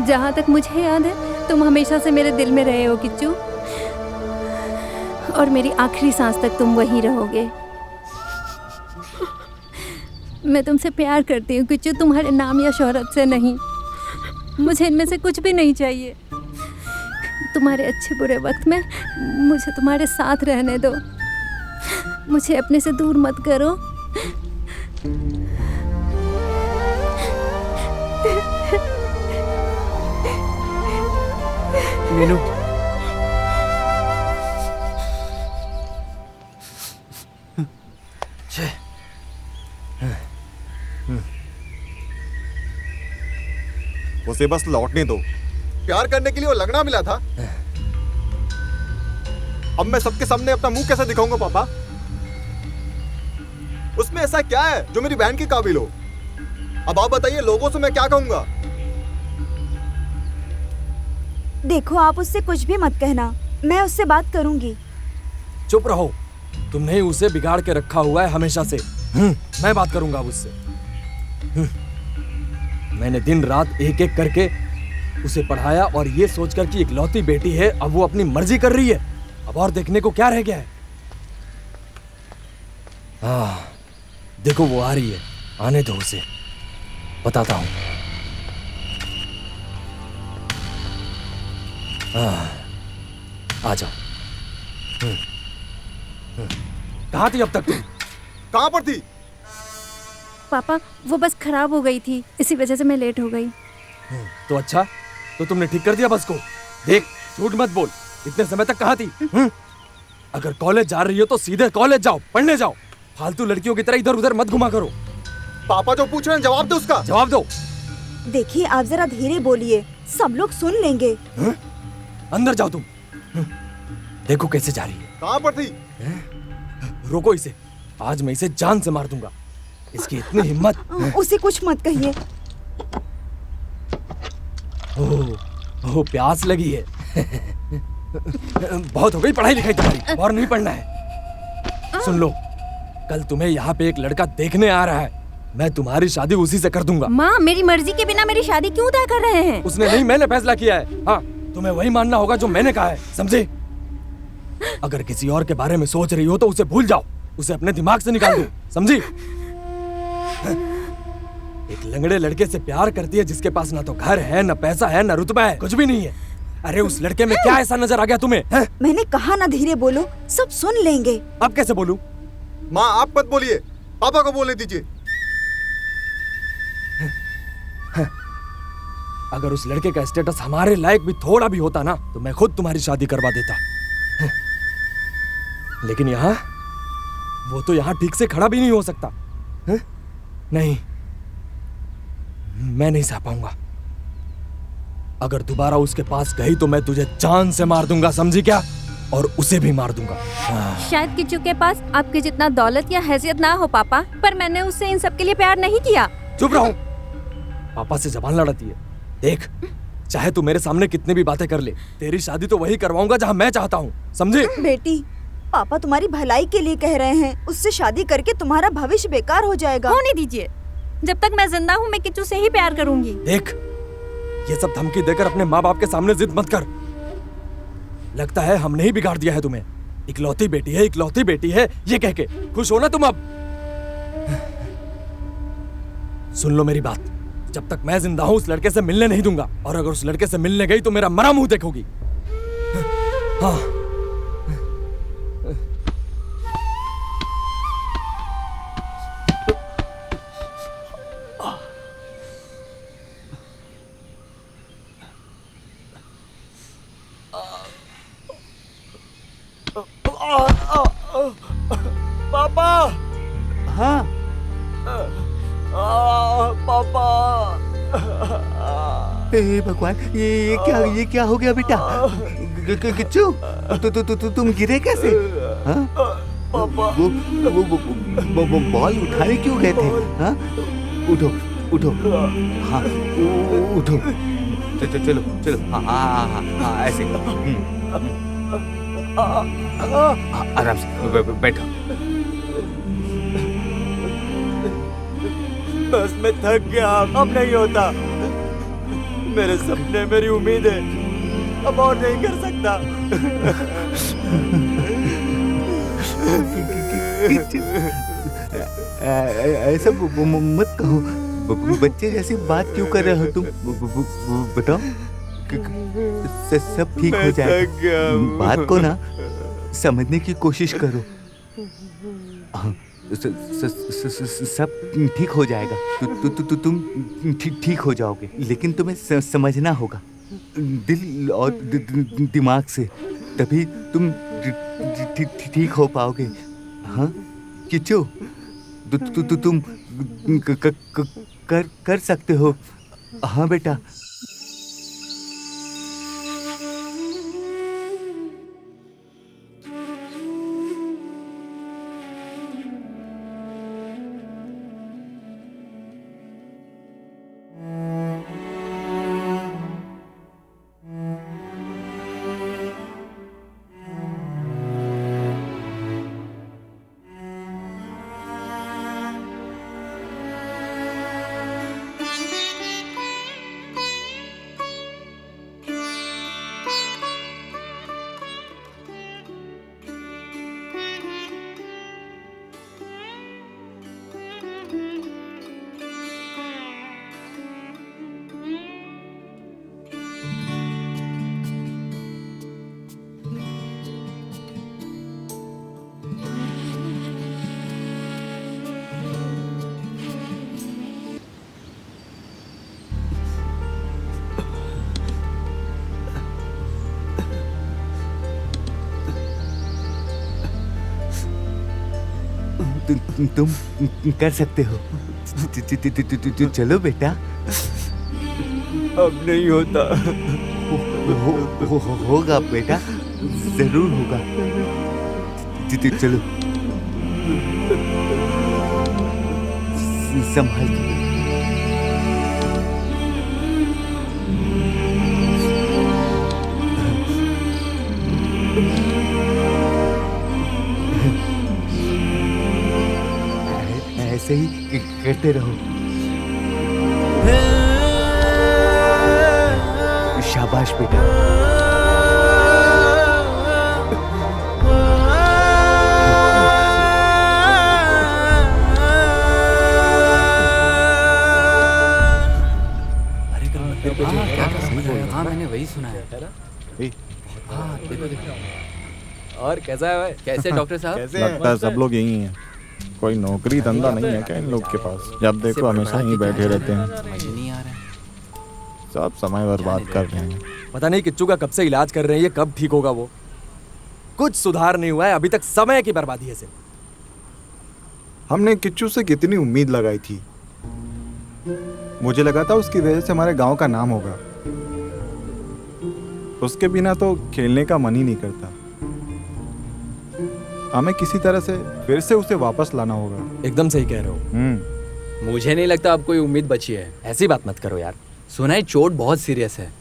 जहाँ तक मुझे याद है तुम हमेशा से मेरे दिल में रहे हो किच्चू, और मेरी आखिरी सांस तक तुम वहीं रहोगे। मैं तुमसे प्यार करती हूँ किच्चू, तुम्हारे नाम या शोहरत से नहीं। मुझे इनमें से कुछ भी नहीं चाहिए। तुम्हारे अच्छे बुरे वक्त में मुझे तुम्हारे साथ रहने दो, मुझे अपने से दूर मत करो। मीनू, उसे बस लौटने दो। प्यार करने के लिए वो लगना मिला था। अब मैं सबके सामने अपना मुंह कैसे दिखाऊंगा पापा? उसमें ऐसा क्या है जो मेरी बहन के काबिल हो? अब आप बताइए, लोगों से मैं क्या कहूंगा? देखो, आप उससे कुछ भी मत कहना, मैं उससे बात करूंगी। चुप रहो, तुमने ही उसे बिगाड़ के रखा हुआ है हमेशा से। मैं बात करूंगा उससे। मैंने दिन रात एक एक करके उसे पढ़ाया, और ये सोचकर कि इकलौती बेटी है, अब वो अपनी मर्जी कर रही है। अब और देखने को क्या रह गया है? देखो वो आ रही है, आने दो उसे, बताता हूं। आ जाओ। कहाँ थी अब तक तुम? कहाँ पर थी? पापा, वो बस खराब हो गई थी, इसी वजह से मैं लेट हो गई। तो अच्छा, तो तुमने ठीक कर दिया बस को। देख, झूठ मत बोल, इतने समय तक कहाँ थी? अगर कॉलेज जा रही हो तो सीधे कॉलेज जाओ, पढ़ने जाओ। फालतू लड़कियों की तरह इधर उधर मत घुमा करो। पापा जो पूछ रहे हैं जवाब दो उसका। जवाब दो। देखिए, आप जरा धीरे बोलिए, सब लोग सुन लेंगे। अंदर जाओ तुम। देखो कैसे जा रही है। कहाँ पर थी? रोको इसे, आज मैं इसे जान से मार दूंगा। इसकी इतनी हिम्मत। उसे कुछ मत कहिए। ओह, प्यास लगी है। बहुत हो गई पढ़ाई लिखाई तुम्हारी, और नहीं पढ़ना है। सुन लो, कल तुम्हें यहाँ पे एक लड़का देखने आ रहा है। मैं तुम्हारी शादी उसी से कर दूंगा। माँ, मेरी मर्जी के बिना मेरी शादी क्यों तय कर रहे हैं? उसने नहीं, मैंने फैसला किया है। हाँ, तुम्हें वही मानना होगा जो मैंने कहा है, समझे? अगर किसी और के बारे में सोच रही हो तो उसे भूल जाओ, उसे अपने दिमाग से निकाल दो, समझी? एक लंगड़े लड़के से प्यार करती है जिसके पास ना तो घर है, ना पैसा है, ना रुतबा है, कुछ भी नहीं है। अरे उस लड़के में क्या ऐसा नजर आ गया तुम्हें? मैंने कहा ना धीरे बोलो, सब सुन लेंगे। अब कैसे बोलूं? माँ आप मत बोलिए, पापा को बोलने दीजिए। अगर उस लड़के का स्टेटस हमारे लायक भी थोड़ा भी होता ना, तो मैं खुद तुम्हारी शादी करवा देता। लेकिन यहाँ, वो तो यहाँ ठीक से खड़ा भी नहीं हो सकता। नहीं, मैं नहीं सह पाऊंगा। अगर दोबारा उसके पास गई तो मैं तुझे जान से मार दूंगा, समझी क्या? और उसे भी मार दूंगा। शायद किच्चू के पास आपके जितना दौलत या हैसियत ना हो पापा, पर मैंने उससे इन सब के लिए प्यार नहीं किया। चुप रहो, पापा से जबान लड़ाती है। देख, चाहे तू मेरे सामने कितनी भी बातें कर ले, तेरी शादी तो वही करवाऊंगा जहां मैं चाहता हूँ, समझे? बेटी, पापा तुम्हारी भलाई के लिए कह रहे हैं। उससे शादी करके तुम्हारा भविष्य बेकार हो जाएगा। होने दीजिए, जब तक मैं जिंदा हूँ मैं किच्चू से ही प्यार करूंगी। देख, ये सब धमकी देकर अपने माँ बाप के सामने जिद मत कर। लगता है हमने ही बिगाड़ दिया है तुम्हें। इकलौती बेटी है, इकलौती बेटी है, ये कह के खुश हो ना तुम। अब सुन लो मेरी बात, जब तक मैं जिंदा हूं उस लड़के से मिलने नहीं दूंगा, और अगर उस लड़के से मिलने गई तो मेरा मरा मुंह देखोगी। हाँ। पापा। हाँ पापा। हे भगवान, ये क्या हो गया बेटा? किच्चू, तुम गिरे कैसे? हाँ? वो बॉल उठाने क्यों गए थे? हाँ? उठो उठो, हाँ उठो, चलो चलो, हाँ हाँ हाँ हाँ ऐसे, आराम से बैठो। बस मैं थक गया, अब नहीं होता। मेरे सपने, मेरी उम्मीद है, अब और नहीं कर सकता। ऐसा मत कहो, बच्चे जैसी बात क्यों कर रहे हो तुम? बताओ, सब ठीक हो जाएगा। बात को ना समझने की कोशिश करो। सब ठीक हो जाएगा। तुम ठीक हो जाओगे, लेकिन तुम्हें समझना होगा दिल और दिमाग से, तभी तुम ठीक हो पाओगे। हाँ किच्चू, तुम कर सकते हो। हाँ बेटा। तुम कर सकते हो। चलो बेटा। अब नहीं होता। होगा बेटा, जरूर होगा। चलो, संभाल के। ऐसे ही करते रहो। शाबाश बेटा। हाँ मैंने वही सुना है। हाँ देखो देखो। और कैसा है भाई? कैसे डॉक्टर साहब? लगता है सब लोग यही हैं। कोई नौकरी धंधा नहीं है क्या इन लोग के पास? जब देखो हमेशा ही बैठे रहते हैं। समझ नहीं आ रहा है। सब समय बर्बाद कर रहे हैं। पता नहीं किच्चू का कब से इलाज कर रहे हैं, ये कब ठीक होगा? वो कुछ सुधार नहीं हुआ है अभी तक, समय की बर्बादी है सिर्फ। हमने किच्चू से कितनी उम्मीद लगाई थी। मुझे लगा था उसकी वजह से हमारे गांव का नाम होगा। उसके बिना तो खेलने का मन ही नहीं करता। हमें किसी तरह से फिर से उसे वापस लाना होगा। एकदम सही कह रहे हो। मुझे नहीं लगता अब कोई उम्मीद बची है। ऐसी बात मत करो यार। सुना है चोट बहुत सीरियस है।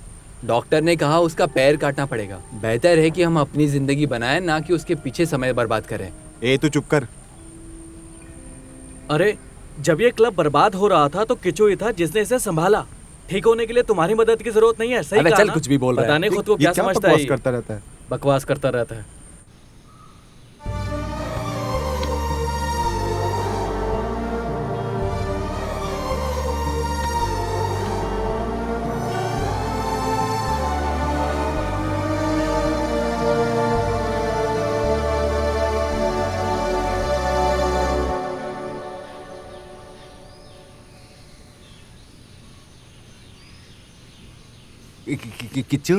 डॉक्टर ने कहा उसका पैर काटना पड़ेगा। बेहतर है कि हम अपनी जिंदगी बनाएं, ना कि उसके पीछे समय बर्बाद करें। ए तू चुप कर। अरे जब ये क्लब बर्बाद हो रहा था तो किचू ही था जिसने इसे संभाला। ठीक होने के लिए तुम्हारी मदद की जरूरत नहीं है। सही अबे कहा चल, ना? कुछ भी बोल रहा है। पता नहीं खुद को क्या समझता है। बकवास करता रहता है। बकवास करता रहता है। किच्चू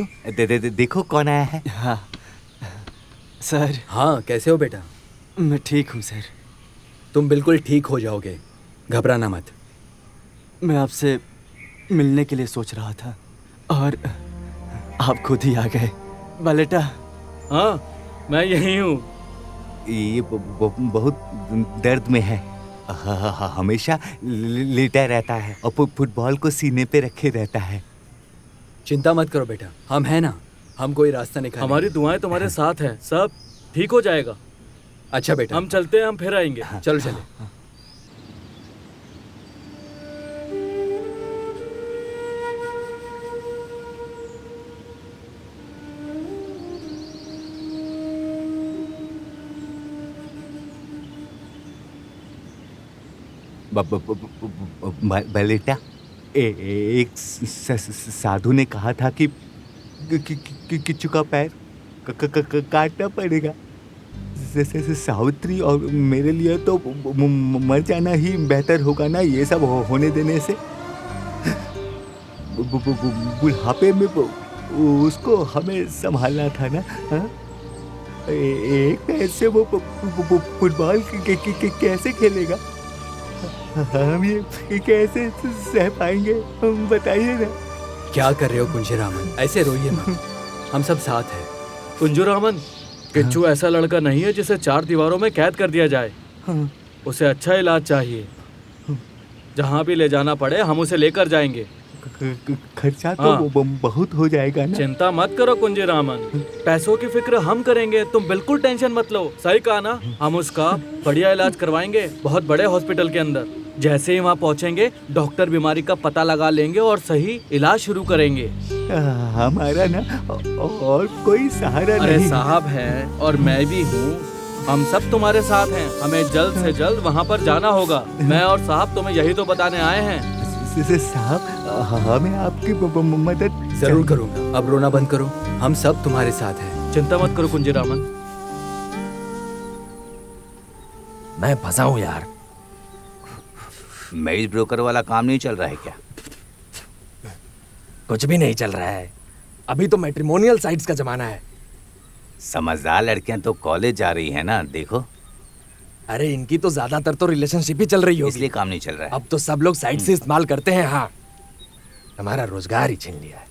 देखो कौन आया है। हाँ सर। हाँ, कैसे हो बेटा? मैं ठीक हूँ सर। तुम बिल्कुल ठीक हो जाओगे, घबराना मत। मैं आपसे मिलने के लिए सोच रहा था और आप खुद ही आ गए। बालेटा। हाँ मैं यही हूँ। ये बहुत दर्द में है। हमेशा लेटा रहता है और फुटबॉल को सीने पे रखे रहता है। चिंता मत करो बेटा, हम हैं ना, हम कोई रास्ता निकालेंगे। हमारी दुआएं तुम्हारे साथ हैं, सब ठीक हो जाएगा। अच्छा बेटा, हम चलते हैं, हम फिर आएंगे। चलो चले। बालेटा, एक साधु ने कहा था कि किच्चू का पैर काटना पड़ेगा। सावित्री और मेरे लिए तो मर जाना ही बेहतर होगा ना, ये सब होने देने से। बुढ़ापे में उसको हमें संभालना था ना। एक पैर से वो फुटबॉल कैसे खेलेगा? हम ये कैसे सह पाएंगे, हम बताइए ना। क्या कर रहे हो कुंजीरामन? ऐसे रोइए मत, हम सब साथ हैं। कुंजीरामन, किच्चू ऐसा लड़का नहीं है जिसे 4 दीवारों में कैद कर दिया जाए। उसे अच्छा इलाज चाहिए। जहाँ भी ले जाना पड़े हम उसे लेकर जाएंगे। खर्चा तो बहुत हो जाएगा ना। चिंता मत करो कुंजीरामन, पैसों की फिक्र हम करेंगे, तुम बिल्कुल टेंशन मत लो। सही कहा ना, हम उसका बढ़िया इलाज करवाएंगे बहुत बड़े हॉस्पिटल के अंदर। जैसे ही वहाँ पहुँचेंगे डॉक्टर बीमारी का पता लगा लेंगे और सही इलाज शुरू करेंगे। हमारा ना और कोई सहारा नहीं। अरे साहब है और मैं भी हूँ, हम सब तुम्हारे साथ हैं। हमें जल्द से जल्द वहाँ पर जाना होगा। मैं और साहब तुम्हें यही तो बताने आए हैं। साहब, हमें आपकी मदद जरूर करूँगा। अब रोना बंद करो, हम सब तुम्हारे साथ हैं। चिंता मत करो कुंजीरामन। मैं फंसा हूँ यार। मैरिज ब्रोकर वाला काम नहीं चल रहा है क्या? कुछ भी नहीं चल रहा है, अभी तो मैट्रिमोनियल साइट्स का जमाना है। समझदार लड़कियां तो कॉलेज जा रही है ना, देखो। अरे इनकी तो ज्यादातर तो रिलेशनशिप ही चल रही होगी, इसलिए काम नहीं चल रहा है। अब तो सब लोग साइट से इस्तेमाल करते हैं। हाँ, हमारा रोजगार ही छीन लिया है।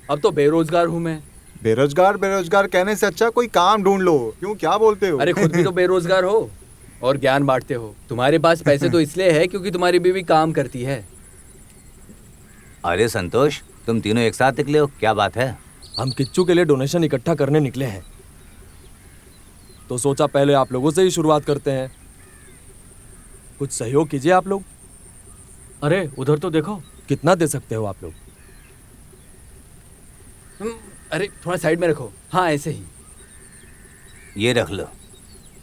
अब तो बेरोजगार हूँ मैं। बेरोजगार कहने से अच्छा कोई काम ढूंढ लो। क्यों, क्या बोलते हो? अरे खुद भी तो बेरोजगार हो और ज्ञान बांटते हो। तुम्हारे पास पैसे तो इसलिए है क्योंकि तुम्हारी बीवी काम करती है। अरे संतोष, तुम तीनों एक साथ निकले हो, क्या बात है? हम किच्चू के लिए डोनेशन इकट्ठा करने निकले हैं, तो सोचा पहले आप लोगों से ही शुरुआत करते हैं। कुछ सहयोग कीजिए आप लोग। अरे उधर तो देखो। कितना दे सकते हो आप लोग? अरे थोड़ा साइड में रखो। हाँ ऐसे ही। ये रख लो,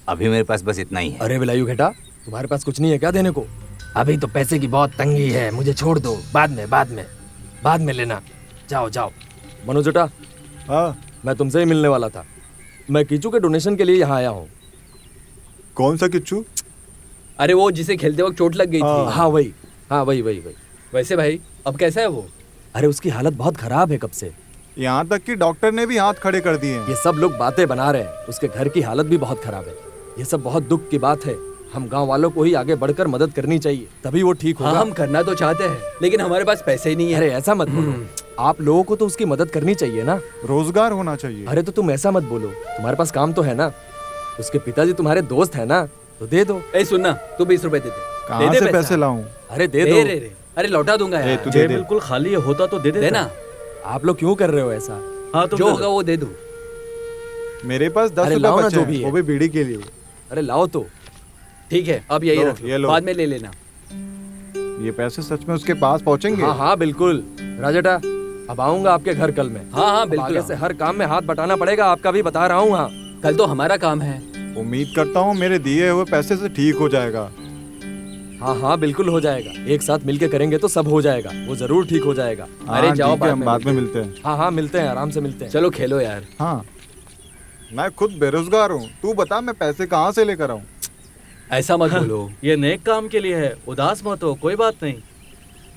अभी मेरे पास बस इतना ही है। अरे विलायू बेटा, तुम्हारे पास कुछ नहीं है क्या देने को? अभी तो पैसे की बहुत तंगी है, मुझे छोड़ दो, बाद में लेना। जाओ जाओ। मनोज बेटा। हाँ, मैं तुमसे ही मिलने वाला था। मैं किच्चू के डोनेशन के लिए यहाँ आया हूँ। कौन सा किच्चू? अरे वो जिसे खेलते वक्त चोट लग गई थी। हाँ वही। वैसे भाई अब कैसा है वो? अरे उसकी हालत बहुत खराब है कब से। यहाँ तक कि डॉक्टर ने भी हाथ खड़े कर दिए हैं। ये सब लोग बातें बना रहे हैं, उसके घर की हालत भी बहुत खराब है। ये सब बहुत दुख की बात है। हम गांव वालों को ही आगे बढ़कर मदद करनी चाहिए, तभी वो ठीक होगा। हाँ, हम करना तो चाहते हैं लेकिन हमारे पास पैसे ही नहीं है। अरे ऐसा मत बोलो, आप लोगों को तो उसकी मदद करनी चाहिए ना। रोजगार होना चाहिए। अरे तो तुम ऐसा मत बोलो, तुम्हारे पास काम तो है ना। उसके पिताजी तुम्हारे दोस्त है ना, तो दे दो। ए सुनना, तू 20 रुपए दे दे। कहाँ से पैसे लाऊं? अरे दे दो। अरे लौटा दूंगा यार। तू दे दे। बिल्कुल खाली होता तो दे देना। आप लोग क्यों कर रहे हो ऐसा? हाँ तुम जो होगा वो दे दूं। मेरे पास 10 अरे रुपए लाओ ना बचे जो हैं, भी है। वो भी बीड़ी के लिए। अरे लाओ तो। ठीक है अब यही लो, रख ये लो, लो। बाद में ले लेना। ये पैसे सच में उसके पास पहुंचेंगे? हाँ हाँ बिल्कुल राजेटा, अब आऊंगा आपके घर कल में। हाँ हाँ अब बिल्कुल आगे से हर काम में हाथ बटाना पड़ेगा, आपका भी बता रहा हूँ। हाँ कल तो हमारा काम है। उम्मीद करता हूँ मेरे दिए हुए पैसे से ठीक हो जाएगा। हाँ हाँ बिल्कुल हो जाएगा, एक साथ मिलके करेंगे तो सब हो जाएगा, वो जरूर ठीक हो जाएगा। अरे जाओ ठीक है, हम बाद में मिलते हैं। हाँ हाँ मिलते हैं, आराम से मिलते हैं। चलो खेलो यार। हाँ मैं खुद बेरोजगार हूँ, तू बता मैं पैसे कहाँ से लेकर आऊँ? ऐसा मत बोलो। ये नेक काम के लिए है, उदास मत हो, कोई बात नहीं।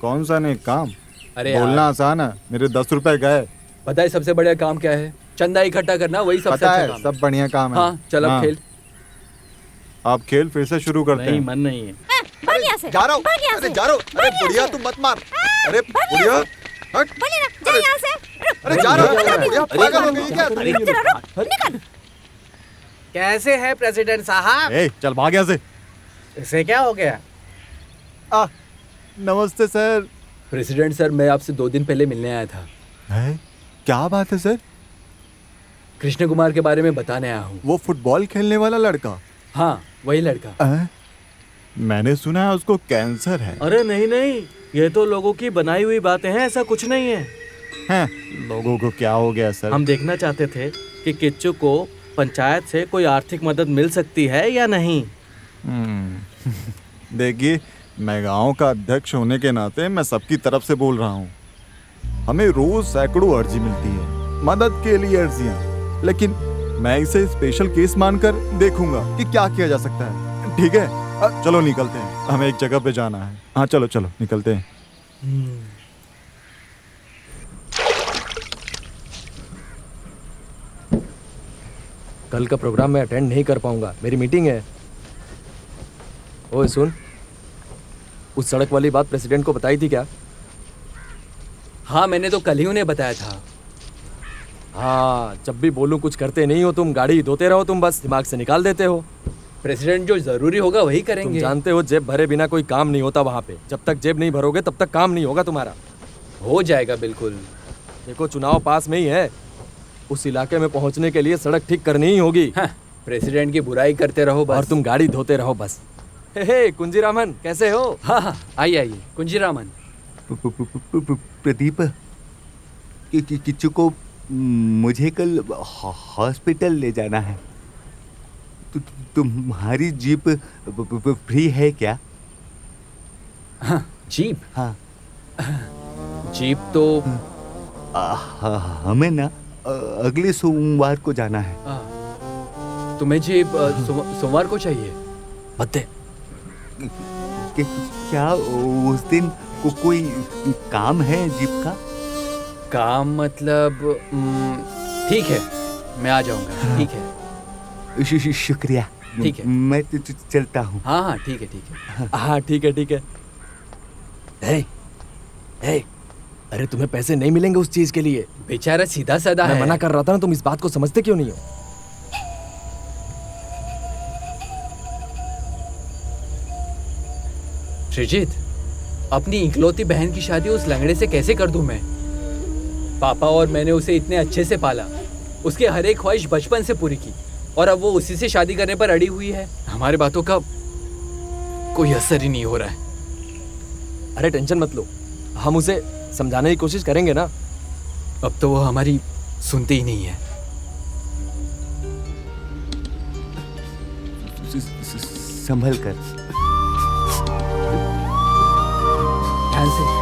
कौन सा नेक काम? अरे बोलना आसान है, मेरे 10 रुपए गए। पता है सबसे बढ़िया काम क्या है? चंदा इकट्ठा करना, वही सबसे पता अच्छा है, काम सब बढ़िया काम है। हाँ चल अब खेल। आप खेल फिर से शुरू करते नहीं हैं। मन नहीं है। भाग यहाँ से, जा रहा हूँ, भाग यहाँ अरे से, जा रहा हूँ। अरे भाग यहाँ बुढ़िया से। तू मत मार। अरे बुढ़िया हट। बोलिए ना, जा यहाँ से। अरे जा रहा हूँ, बुढ़िया पागल हो गई क्या? निकल। कैसे है प्रेसिडेंट साहब? ए चल भाग यहाँ से। इसे क्या हो गया? नमस्ते सर। प्रेसिडेंट सर, मैं आपसे 2 दिन पहले मिलने आया था। है? क्या बात है सर? कृष्ण कुमार के बारे में बताने आया हूँ। वो फुटबॉल खेलने वाला लड़का? हाँ वही लड़का। मैंने सुना है उसको कैंसर है। अरे नहीं नहीं, ये तो लोगों की बनाई हुई बातें हैं, ऐसा कुछ नहीं है। हैं? लोगों को क्या हो गया सर? हम देखना चाहते थे कि किच्चू को पंचायत से कोई आर्थिक मदद मिल सकती है या नहीं। देखिए, मैं गांव का अध्यक्ष होने के नाते मैं सबकी तरफ से बोल रहा हूँ। हमें रोज सैकड़ों अर्जी मिलती है, मदद के लिए अर्जियाँ, लेकिन मैं इसे स्पेशल केस मानकर देखूंगा कि क्या किया जा सकता है। ठीक है, चलो निकलते हैं, हमें एक जगह पे जाना है। हाँ चलो चलो निकलते हैं। कल का प्रोग्राम मैं अटेंड नहीं कर पाऊंगा, मेरी मीटिंग है। ओए सुन, उस सड़क वाली बात प्रेसिडेंट को बताई थी क्या? हाँ मैंने तो कल ही उन्हें बताया था। हाँ, जब भी बोलूं कुछ करते नहीं हो तुम, गाड़ी धोते रहो तुम, बस दिमाग से निकाल देते हो। प्रेसिडेंट जो जरूरी होगा वही करेंगे। तुम जानते हो जेब भरे बिना कोई काम नहीं होता वहाँ पे। जब तक जेब नहीं भरोगे तब तक काम नहीं होगा तुम्हारा। हो जाएगा बिल्कुल। देखो चुनाव पास में ही है, उस इलाके में पहुँचने के लिए सड़क ठीक करनी ही होगी। हाँ, प्रेसिडेंट की बुराई करते रहो बस। और तुम गाड़ी धोते रहो बस। हे कुंजीरामन, कैसे हो? हाँ हाँ आइए आइए कुंजीरामन। प्रदीप, किच्चू को मुझे कल हॉस्पिटल ले जाना है। तुम्हारी जीप फ्री है क्या? हाँ जीप? हाँ जीप तो हमें ना अगले सोमवार को जाना है। तुम्हें जीप सोमवार को चाहिए? बत्ते क्या उस दिन कोई काम है जीप का? काम मतलब ठीक है, मैं आ जाऊंगा। ठीक है, शुक्रिया। ठीक है, मैं चलता हूँ। हाँ हाँ ठीक है ठीक है। हाँ ठीक है ठीक है। हे, अरे तुम्हें पैसे नहीं मिलेंगे उस चीज के लिए। बेचारा सीधा साधा है। मैं मना कर रहा था ना, तुम इस बात को समझते क्यों नहीं हो? श्रीजीत, अपनी इकलौती बहन की शादी उस लंगड़े से कैसे कर दूं मैं? पापा और मैंने उसे इतने अच्छे से पाला, उसकी हर एक ख्वाहिश बचपन से पूरी की, और अब वो उसी से शादी करने पर अड़ी हुई है। हमारी बातों का कोई असर ही नहीं हो रहा है। अरे टेंशन मत लो, हम उसे समझाने की कोशिश करेंगे ना। अब तो वो हमारी सुनती ही नहीं है। संभल कर, ध्यान से।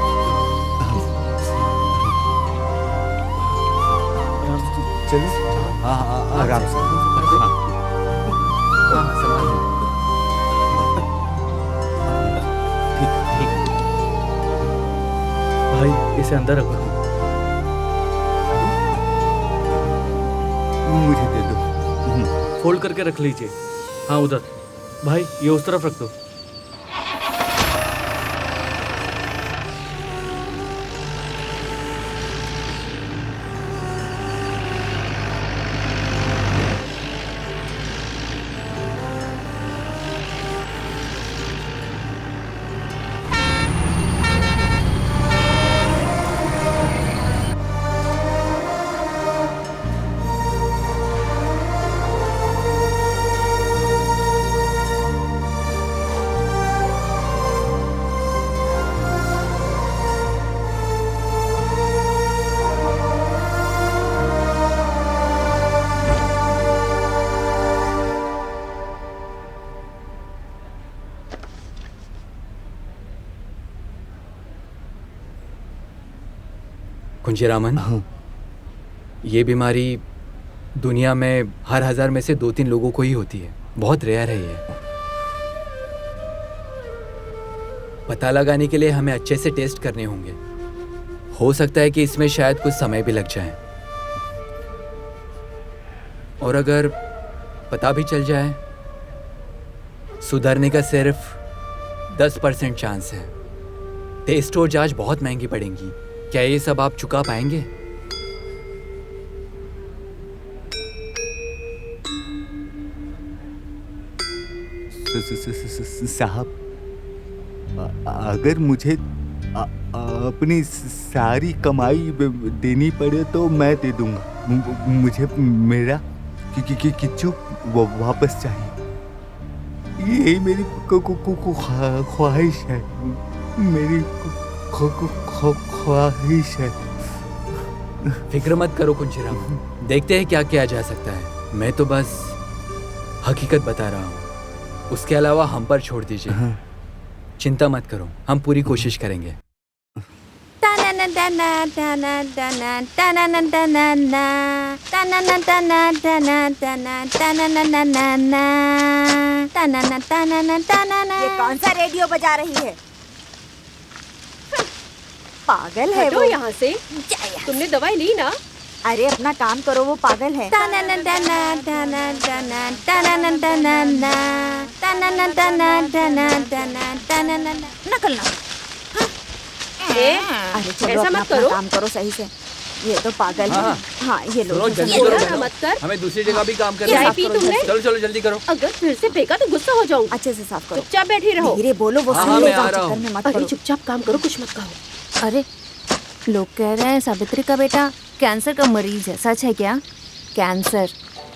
चलो। हाँ आराम से। भाई इसे अंदर रखो। मुझे दे दो। फोल्ड करके रख लीजिए। हाँ उधर। भाई ये उस तरफ रख दो। कुंजीरामन, ये बीमारी दुनिया में हर 1000 में से 2-3 लोगों को ही होती है। बहुत रेयर है ये। पता लगाने के लिए हमें अच्छे से टेस्ट करने होंगे। हो सकता है कि इसमें शायद कुछ समय भी लग जाए, और अगर पता भी चल जाए, सुधरने का सिर्फ 10% चांस है। टेस्ट और जांच बहुत महंगी पड़ेंगी। क्या ये सब आप चुका पाएंगे? साहब, अगर मुझे अपनी सारी कमाई देनी पड़े तो मैं दे दूंगा। मुझे मेरा किच्चू वापस चाहिए। यही मेरी ख्वाहिश है। मेरी ख्वाहिश है। फिक्र मत करो कुंजीराम, देखते हैं क्या किया जा सकता है। मैं तो बस हकीकत बता रहा हूँ, उसके अलावा हम पर छोड़ दीजिए। चिंता मत करो, हम पूरी कोशिश करेंगे। ये कौन सा रेडियो बजा रही है? पागल है वो। यहाँ से। तुमने दवाई ली ना? अरे अपना काम करो, वो पागल है। नकलना। अरे चलो अपना काम करो सही से। ये तो पागल है। हाँ ये लो। मत कर। हमें दूसरी जगह भी काम करना चाय है। पी तुमने? चलो चलो जल्दी करो। अगर फिर से फेंका तो गुस्सा हो जाऊंगा। अच्छे से साफ करो। चुपचाप बैठी रहो। धीरे बोलो, वो सुन लेगा। चक्कर में मत पड़ो। चुपचाप काम करो, कुछ मत कहो। अरे लोग कह रहे हैं सावित्री का बेटा कैंसर का मरीज है, सच है क्या? कैंसर?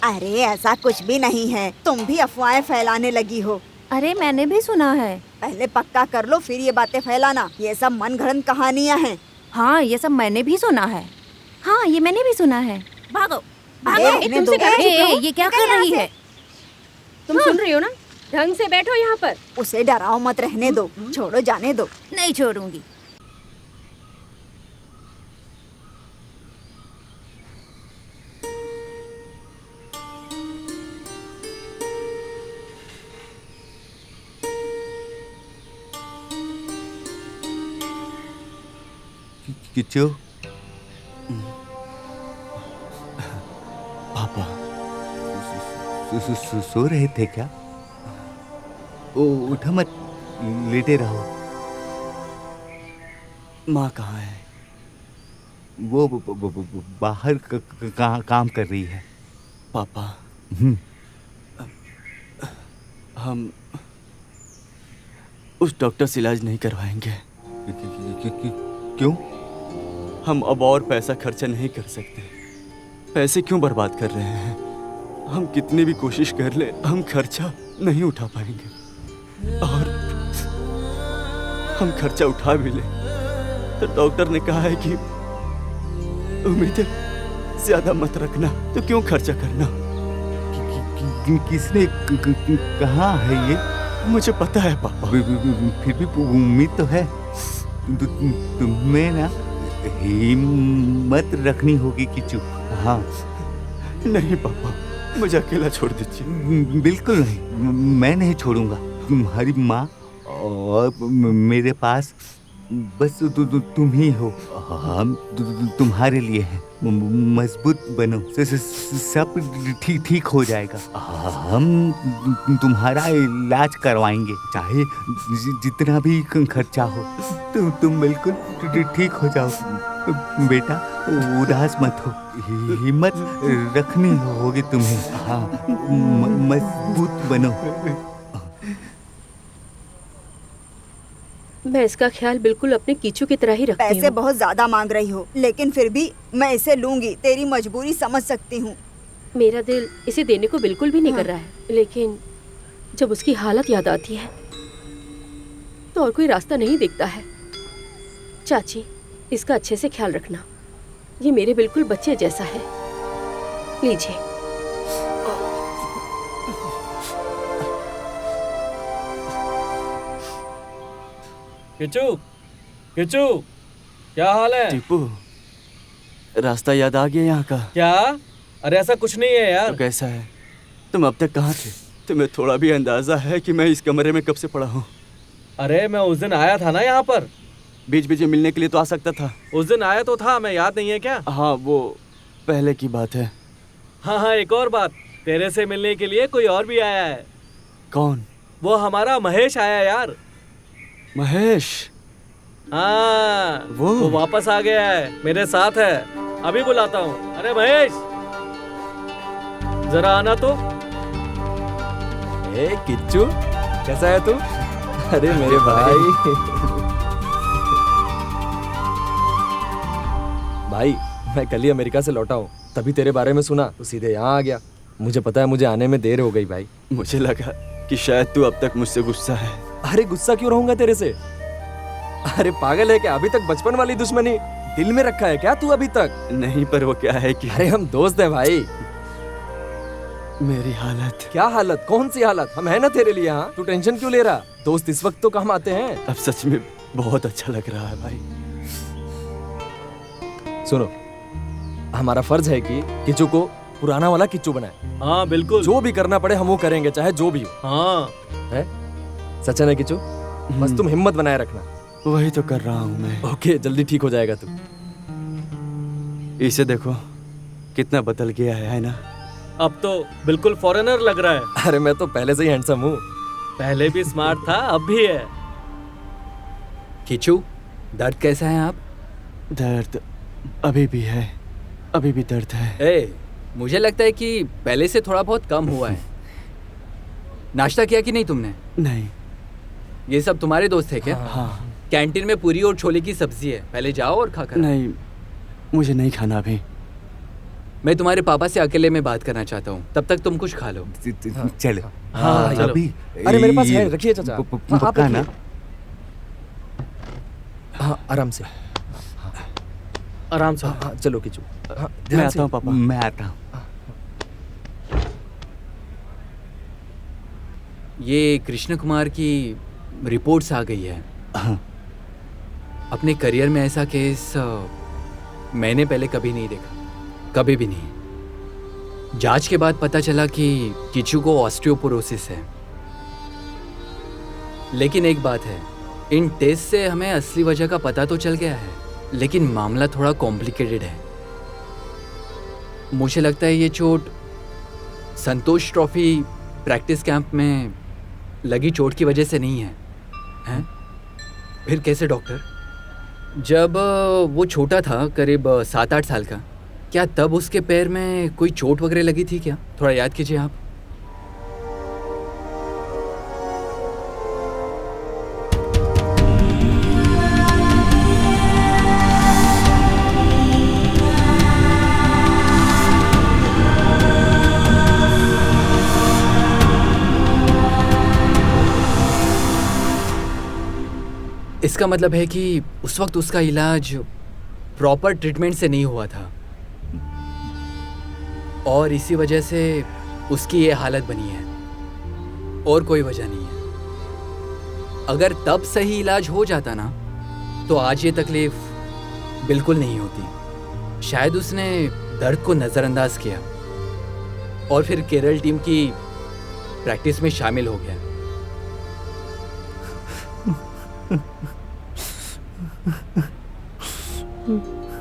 अरे ऐसा कुछ भी नहीं है, तुम भी अफवाहें फैलाने लगी हो। अरे मैंने भी सुना है। पहले पक्का कर लो, फिर ये बातें फैलाना। ये सब मनगढ़ंत कहानियाँ हैं। हाँ ये सब मैंने भी सुना है। हाँ ये मैंने भी सुना है। भागो ये क्या कर रही है? तुम सुन रही हो ना? ढंग से बैठो यहाँ पर। उसे डराओ मत, रहने दो। छोड़ो, जाने दो। नहीं छोड़ूंगी। किच्चू, पापा सो रहे थे क्या? उठो मत, लेटे रहो। माँ कहाँ है? वो बाहर काम कर रही है। पापा हम उस डॉक्टर से इलाज नहीं करवाएंगे। क्यों? हम अब और पैसा खर्चा नहीं कर सकते। पैसे क्यों बर्बाद कर रहे हैं? हम कितनी भी कोशिश कर ले, हम खर्चा नहीं उठा पाएंगे। और हम खर्चा उठा भी ले तो डॉक्टर ने कहा है कि उम्मीदें ज्यादा मत रखना, तो क्यों खर्चा करना? किसने कहा है ये? मुझे पता है पापा। फिर भी उम्मीद तो है। तुम्हें ना हिम्मत रखनी होगी किच्चू। हाँ। नहीं पापा, मुझे अकेला छोड़ दीजिए। बिल्कुल नहीं, मैं नहीं छोड़ूंगा। तुम्हारी माँ और मेरे पास बस तुम ही हो। हम तुम्हारे लिए हैं। मजबूत बनो, सब ठीक हो जाएगा। हम तुम्हारा इलाज करवाएंगे, चाहे जितना भी खर्चा हो। तुम बिल्कुल ठीक हो जाओ बेटा, उदास मत हो। हिम्मत रखनी होगी तुम्हें। हाँ, मजबूत बनो। मैं इसका ख्याल बिल्कुल अपने कीचू की तरह ही रखती हूँ। पैसे बहुत ज्यादा मांग रही हो, लेकिन फिर भी मैं इसे लूंगी। तेरी मजबूरी समझ सकती हूँ। मेरा दिल इसे देने को बिल्कुल भी नहीं कर रहा है, लेकिन जब उसकी हालत याद आती है तो और कोई रास्ता नहीं दिखता है। चाची, इसका अच्छे से ख्याल रखना। ये मेरे बिल्कुल बच्चे जैसा है। लीजिए। किचू, किचू, क्या हाल है? टीपू, रास्ता याद आ गया यहाँ का? क्या? अरे ऐसा कुछ नहीं है यार। तो कैसा है? तुम अब तक कहाँ थे? तुम्हें थोड़ा भी अंदाजा है कि मैं इस कमरे में कब से पड़ा हूँ? अरे मैं उस दिन आया था ना यहाँ पर। बीच बीच में मिलने के लिए तो आ सकता था। उस दिन आया तो था, मैं याद नहीं है क्या? हाँ, वो पहले की बात है। हाँ, एक और बात, तेरे से मिलने के लिए कोई और भी आया है। कौन? वो हमारा महेश आया यार। महेश? हाँ, वो वापस आ गया है, मेरे साथ है। अभी बुलाता हूँ। अरे महेश, जरा आना तो। ए किच्चू, कैसा है तू? अरे मेरे भाई। भाई, मैं कल ही अमेरिका से लौटा हूँ, तभी तेरे बारे में सुना तो सीधे यहाँ आ गया। मुझे पता है मुझे आने में देर हो गई भाई। मुझे लगा कि शायद तू अब तक मुझसे गुस्सा है। अरे गुस्सा क्यों रहूंगा तेरे से? अरे पागल है क्या? अभी तक बचपन वाली दुश्मनी दिल में रखा है क्या तू अभी तक? नहीं, पर वो क्या है कि अरे हम दोस्त हैं भाई। मेरी हालत। क्या हालत? कौन सी हालत? हम है ना तेरे लिए यहाँ। तू टेंशन क्यों ले रहा? दोस्त इस वक्त तो काम आते हैं। अब सच में बहुत अच्छा लग रहा है भाई। सुनो, हमारा फर्ज है कि किच्चू को पुराना वाला किच्चू बनाए। हाँ बिल्कुल, जो भी करना पड़े हम वो करेंगे, चाहे जो भी हो। हाँ है? सच है ना किच्चू? बस तुम हिम्मत बनाए रखना। वही तो कर रहा हूँ मैं। ओके, जल्दी ठीक हो जाएगा तू। इसे देखो कितना बदल गया है ना? अब तो बिल्कुल फॉरेनर लग रहा है। अरे मैं तो पहले से ही हैंडसम हूँ। पहले भी स्मार्ट था, अब भी है। किचू, दर्द कैसा है आप? दर्द अभी भी है, अभी भी दर्द है। मुझे लगता है कि पहले से थोड़ा बहुत कम हुआ है। नाश्ता किया कि नहीं तुमने? नहीं। ये सब तुम्हारे दोस्त है क्या? हाँ। कैंटीन में पूरी और छोले की सब्जी है, पहले जाओ और खा कर। नहीं, मुझे नहीं खाना अभी। मैं तुम्हारे पापा से अकेले में बात करना चाहता हूँ, तब तक तुम कुछ खा लो। चलो। हाँ, चलो। अभी अरे मेरे पास है, रखिए चाचा। आप ना। हाँ, आराम से, आराम से। हाँ, चलो किचू। हाँ, मैं आता हूँ पापा। मैं आता हूँ। ये कृष्ण कुमार की रिपोर्ट्स आ गई है। हाँ। अपने करियर में ऐसा केस मैंने पहले कभी नहीं देखा, कभी भी नहीं। जांच के बाद पता चला कि किचू को ऑस्टियोपोरोसिस है। लेकिन एक बात है, इन टेस्ट से हमें असली वजह का पता तो चल गया है, लेकिन मामला थोड़ा कॉम्प्लिकेटेड है। मुझे लगता है ये चोट संतोष ट्रॉफी प्रैक्टिस कैंप में लगी चोट की वजह से नहीं है। हैं? फिर कैसे डॉक्टर? जब वो छोटा था, करीब 7-8 साल का, क्या तब उसके पैर में कोई चोट वगैरह लगी थी क्या? थोड़ा याद कीजिए आप। इसका मतलब है कि उस वक्त उसका इलाज प्रॉपर ट्रीटमेंट से नहीं हुआ था और इसी वजह से उसकी ये हालत बनी है, और कोई वजह नहीं है। अगर तब सही इलाज हो जाता ना, तो आज ये तकलीफ बिल्कुल नहीं होती। शायद उसने दर्द को नज़रअंदाज किया और फिर केरल टीम की प्रैक्टिस में शामिल हो गया।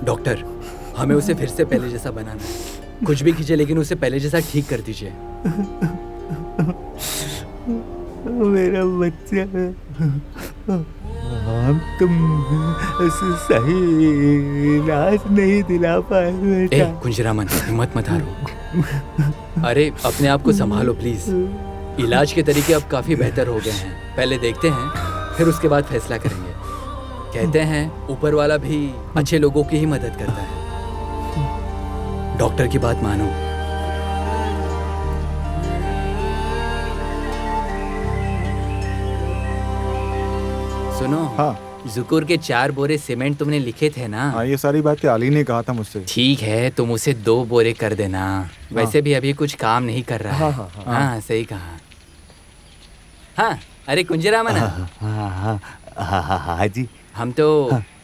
डॉक्टर, हमें उसे फिर से पहले जैसा बनाना है। कुछ भी कीजिए, लेकिन उसे पहले जैसा ठीक कर दीजिए। मेरा बच्चा, हम तुम सही इलाज नहीं दिला पाए बेटा। कुंजरामन, हिम्मत मत हारो। अरे अपने आप को संभालो प्लीज। इलाज के तरीके अब काफी बेहतर हो गए हैं, पहले देखते हैं, फिर उसके बाद फैसला करेंगे। कहते हैं ऊपर वाला भी अच्छे लोगों की ही मदद करता है। डॉक्टर की बात मानो। सुनो, हाँ। जुकुर के 4 बोरे सीमेंट तुमने लिखे थे ना? हाँ, ये सारी बातें अली ने कहा था मुझसे। ठीक है, तुम उसे 2 बोरे कर देना। वैसे भी अभी कुछ काम नहीं कर रहा है। हाँ, सही कहा। हाँ, अरे कुंजरामन। हाँ जी। हम तो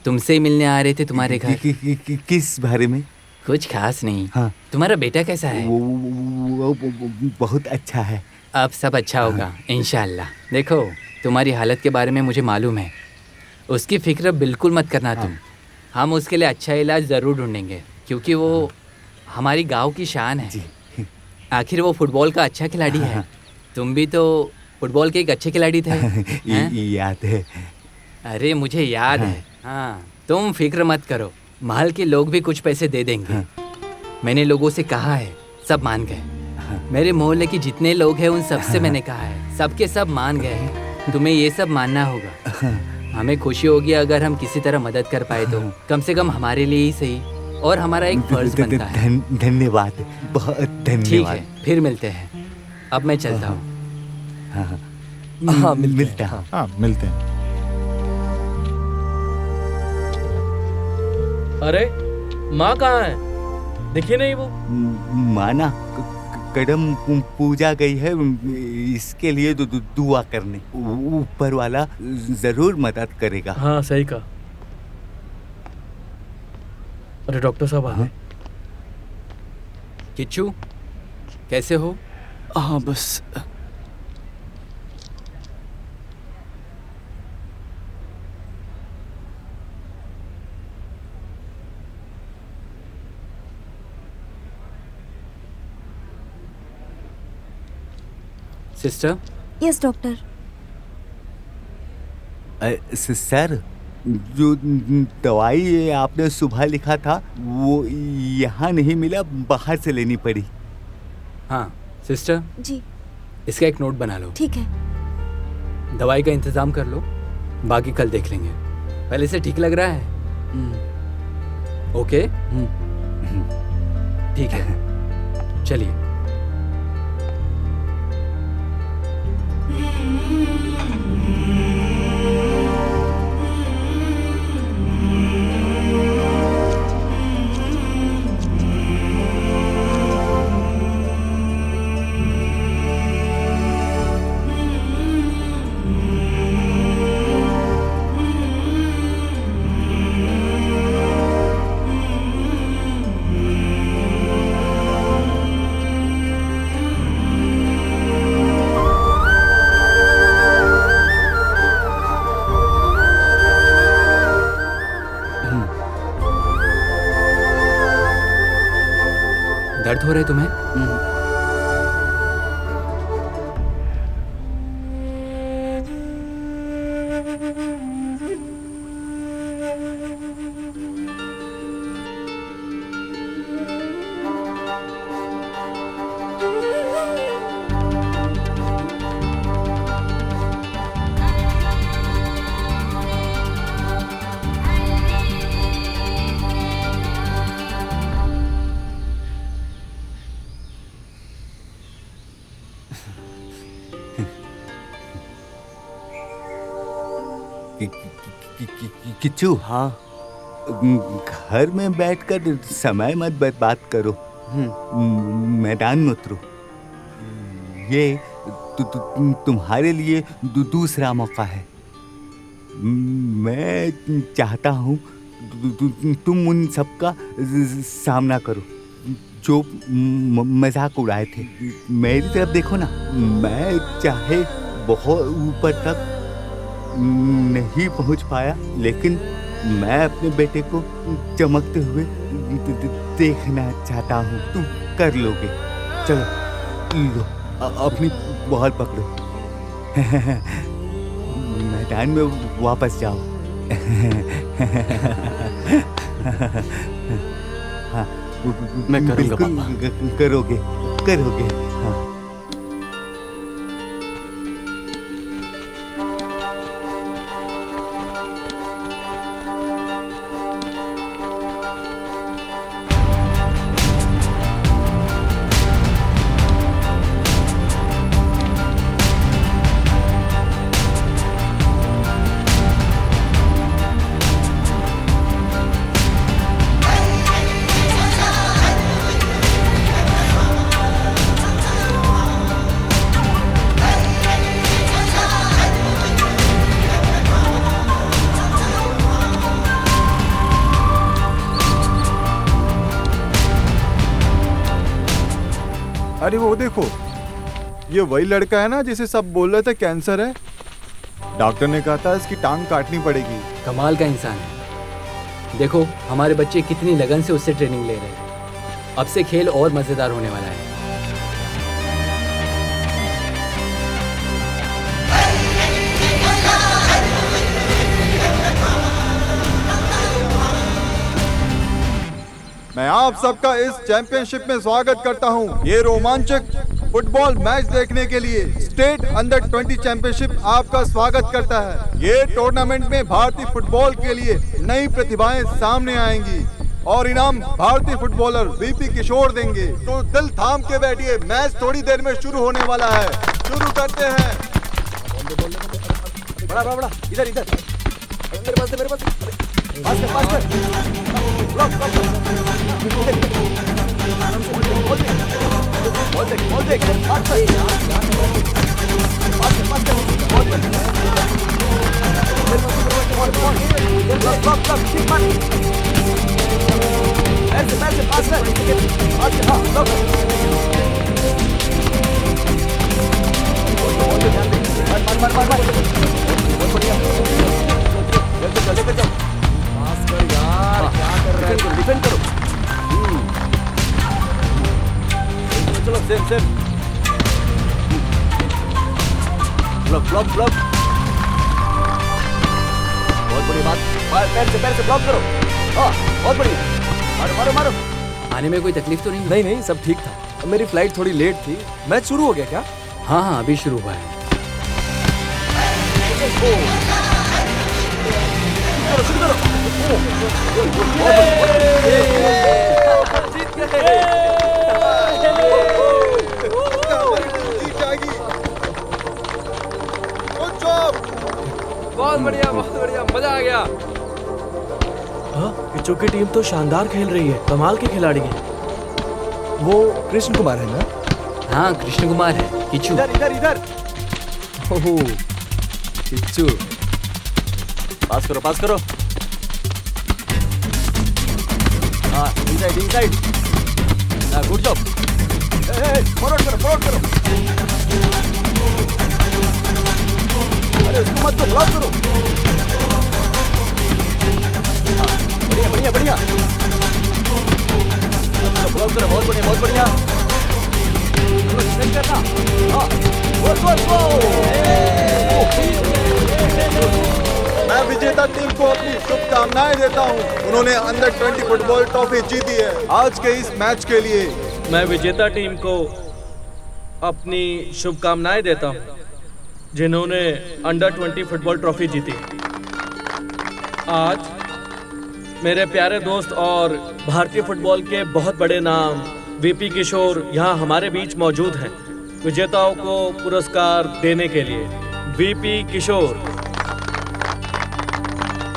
तुमसे ही मिलने आ रहे थे तुम्हारे घर। किस बारे में? कुछ खास नहीं। हाँ। तुम्हारा बेटा कैसा है? वो बहुत अच्छा है। अब सब अच्छा होगा इंशाल्लाह। देखो, तुम्हारी हालत के बारे में मुझे मालूम है, उसकी फिक्र बिल्कुल मत करना तुम। हम उसके लिए अच्छा इलाज ज़रूर ढूंढेंगे, क्योंकि वो हमारी गांव की शान है। आखिर वो फुटबॉल का अच्छा खिलाड़ी है। तुम भी तो फुटबॉल के एक अच्छे खिलाड़ी थे। याद है। अरे मुझे याद है। हाँ, तुम फिक्र मत करो, महल के लोग भी कुछ पैसे दे देंगे। मैंने लोगों से कहा है, सब मान गए। मेरे मोहल्ले के जितने लोग हैं उन सबसे मैंने कहा है, सबके सब मान गए हैं। तुम्हें ये सब मानना होगा। हमें खुशी होगी अगर हम किसी तरह मदद कर पाए तो, कम से कम हमारे लिए ही सही, और हमारा एक फर्ज बनता है। धन्यवाद, बहुत धन्यवाद। ठीक है, फिर मिलते हैं। अब मैं चलता हूँ। हाँ, मिलते हैं। हाँ, मिलते हैं। अरे माँ कहाँ है? दिखी नहीं वो। माना कदम पूजा गई है, इसके लिए दुआ करने। ऊपर वाला जरूर मदद करेगा। हाँ, सही कहा। अरे डॉक्टर साहब आ गए। किच्चू, कैसे हो? हाँ, बस सिस्टर। Yes doctor. सर, जो दवाई आपने सुबह लिखा था वो यहाँ नहीं मिला, बाहर से लेनी पड़ी। हाँ सिस्टर जी। इसका एक नोट बना लो। ठीक है। दवाई का इंतजाम कर लो, बाकी कल देख लेंगे। पहले से ठीक लग रहा है? ओके, ठीक है, चलिए। दर्द हो रहा है तुम्हें? किच्चू। हाँ, घर में बैठकर समय मत बर्बाद करो, मैदान में उतरो। ये तुम्हारे लिए दूसरा मौका है। मैं चाहता हूँ तुम उन सबका सामना करो जो मजाक उड़ाए थे। मेरी तरफ देखो ना, मैं चाहे बहुत ऊपर तक नहीं पहुंच पाया, लेकिन मैं अपने बेटे को चमकते हुए देखना चाहता हूँ। तुम कर लोगे। चलो लो, अपनी बॉल पकड़ो, मैदान में वापस जाओ। हाँ, मैं करूँगा पापा। करोगे, करोगे। हाँ। अरे वो देखो, ये वही लड़का है ना जिसे सब बोल रहे थे कैंसर है। डॉक्टर ने कहा था इसकी टांग काटनी पड़ेगी। कमाल का इंसान है। देखो हमारे बच्चे कितनी लगन से उससे ट्रेनिंग ले रहे हैं। अब से खेल और मजेदार होने वाला है। मैं आप सबका इस चैंपियनशिप में स्वागत करता हूं। ये रोमांचक फुटबॉल मैच देखने के लिए स्टेट अंडर 20 चैंपियनशिप आपका स्वागत करता है। ये टूर्नामेंट में भारतीय फुटबॉल के लिए नई प्रतिभाएं सामने आएंगी और इनाम भारतीय फुटबॉलर वीपी किशोर देंगे। तो दिल थाम के बैठिए, मैच थोड़ी देर में शुरू होने वाला है। शुरू करते हैं। बड़ा इधर मेरे पास पास कर ब्लॉक बॉल देख डिफेंड करो। चलो सेम ब्लॉक बहुत बड़ी बात। पैर से ब्लॉक करो। हाँ बहुत बढ़िया। मारो। आने में कोई तकलीफ तो नहीं? नहीं सब ठीक था। मेरी फ्लाइट थोड़ी लेट थी। मैच शुरू हो गया क्या? हाँ अभी शुरू हुआ है। शुरू करो। बहुत बढ़िया मजा आ गया। किच्चू की टीम तो शानदार खेल रही है। कमाल के खिलाड़ी हैं। वो कृष्ण कुमार है ना? हाँ कृष्ण कुमार है। किच्चू इधर। ओहो किच्चू, पास करो। हाँ इनसाइड। Good job. फॉरवर्ड करो। अरे उसको मत ब्लॉक करो। बढ़िया। ब्लॉक करो। बहुत बढ़िया। करना। हाँ मैं विजेता टीम को अपनी शुभकामनाएं देता हूं। उन्होंने अंडर 20 फुटबॉल ट्रॉफी जीती है। आज के इस मैच के लिए मैं विजेता टीम को अपनी शुभकामनाएं देता हूं जिन्होंने अंडर 20 फुटबॉल ट्रॉफी जीती। आज मेरे प्यारे दोस्त और भारतीय फुटबॉल के बहुत बड़े नाम वीपी किशोर यहाँ हमारे बीच मौजूद हैं विजेताओं को पुरस्कार देने के लिए। वीपी किशोर,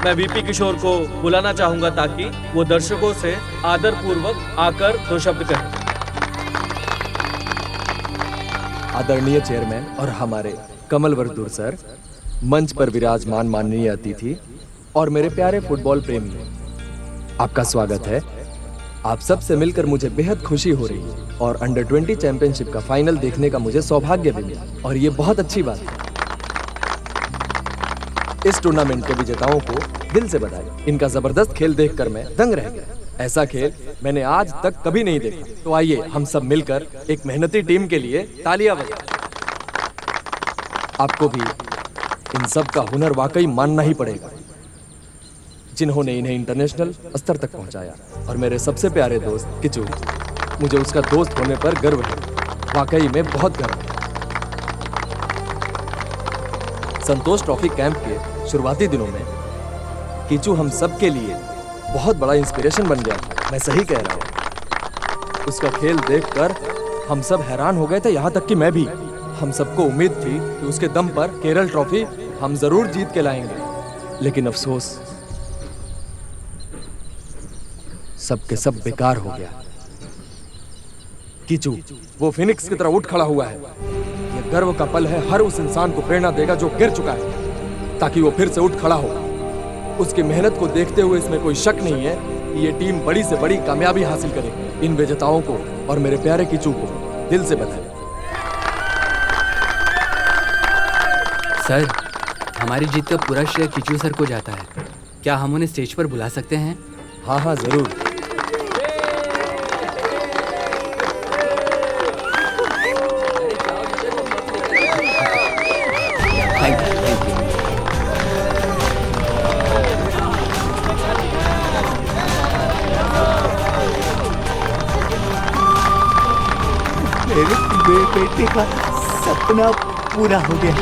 मैं वीपी किशोर को बुलाना चाहूंगा ताकि वो दर्शकों से आदर पूर्वक आकर 2 शब्द कहें। आदरणीय चेयरमैन और हमारे कमल वर्दूर सर, मंच पर विराजमान माननीय अतिथि और मेरे प्यारे फुटबॉल प्रेमी, आपका स्वागत है। आप सब से मिलकर मुझे बेहद खुशी हो रही है और अंडर 20 चैंपियनशिप का फाइनल देखने का मुझे सौभाग्य भी मिला और ये बहुत अच्छी बात है। इस टूर्नामेंट के विजेताओं को दिल से बधाई। इनका जबरदस्त खेल देखकर मैं दंग रह गया। ऐसा खेल मैंने आज तक कभी नहीं देखा। तो आइए हम सब मिलकर एक मेहनती टीम के लिए तालियां बजाएं। आपको भी इन सब का हुनर वाकई मानना ही पड़ेगा, जिन्होंने इन्हें इंटरनेशनल स्तर तक पहुंचाया। और मेरे सबसे प्यारे दोस्त किचू, मुझे उसका दोस्त होने पर गर्व है, वाकई में बहुत गर्व है। संतोष ट्रॉफी कैंप के शुरुआती दिनों में किचू हम सब के लिए बहुत बड़ा इंस्पिरेशन बन गया था। मैं सही कह रहा हूँ। उसका खेल देखकर हम सब हैरान हो गए थे, यहाँ तक कि मैं भी। हम सबको उम्मीद थी कि उसके दम पर केरल ट्रॉफी हम जरूर जीत के लाएंगे, लेकिन अफसोस सबके सब बेकार हो गया। किचू वो फिनिक्स की तरह उठ खड़ा हुआ है। यह गर्व का पल है, हर उस इंसान को प्रेरणा देगा जो गिर चुका है, ताकि वो फिर से उठ खड़ा हो। उसकी मेहनत को देखते हुए इसमें कोई शक नहीं है कि ये टीम बड़ी से बड़ी कामयाबी हासिल करेगी। इन विजेताओं को और मेरे प्यारे किचू को दिल से बधाई। सर, हमारी जीत का पूरा श्रेय किचू सर को जाता है। क्या हम उन्हें स्टेज पर बुला सकते हैं? हाँ हाँ जरूर। मेरे बेटे का सपना पूरा हो गया।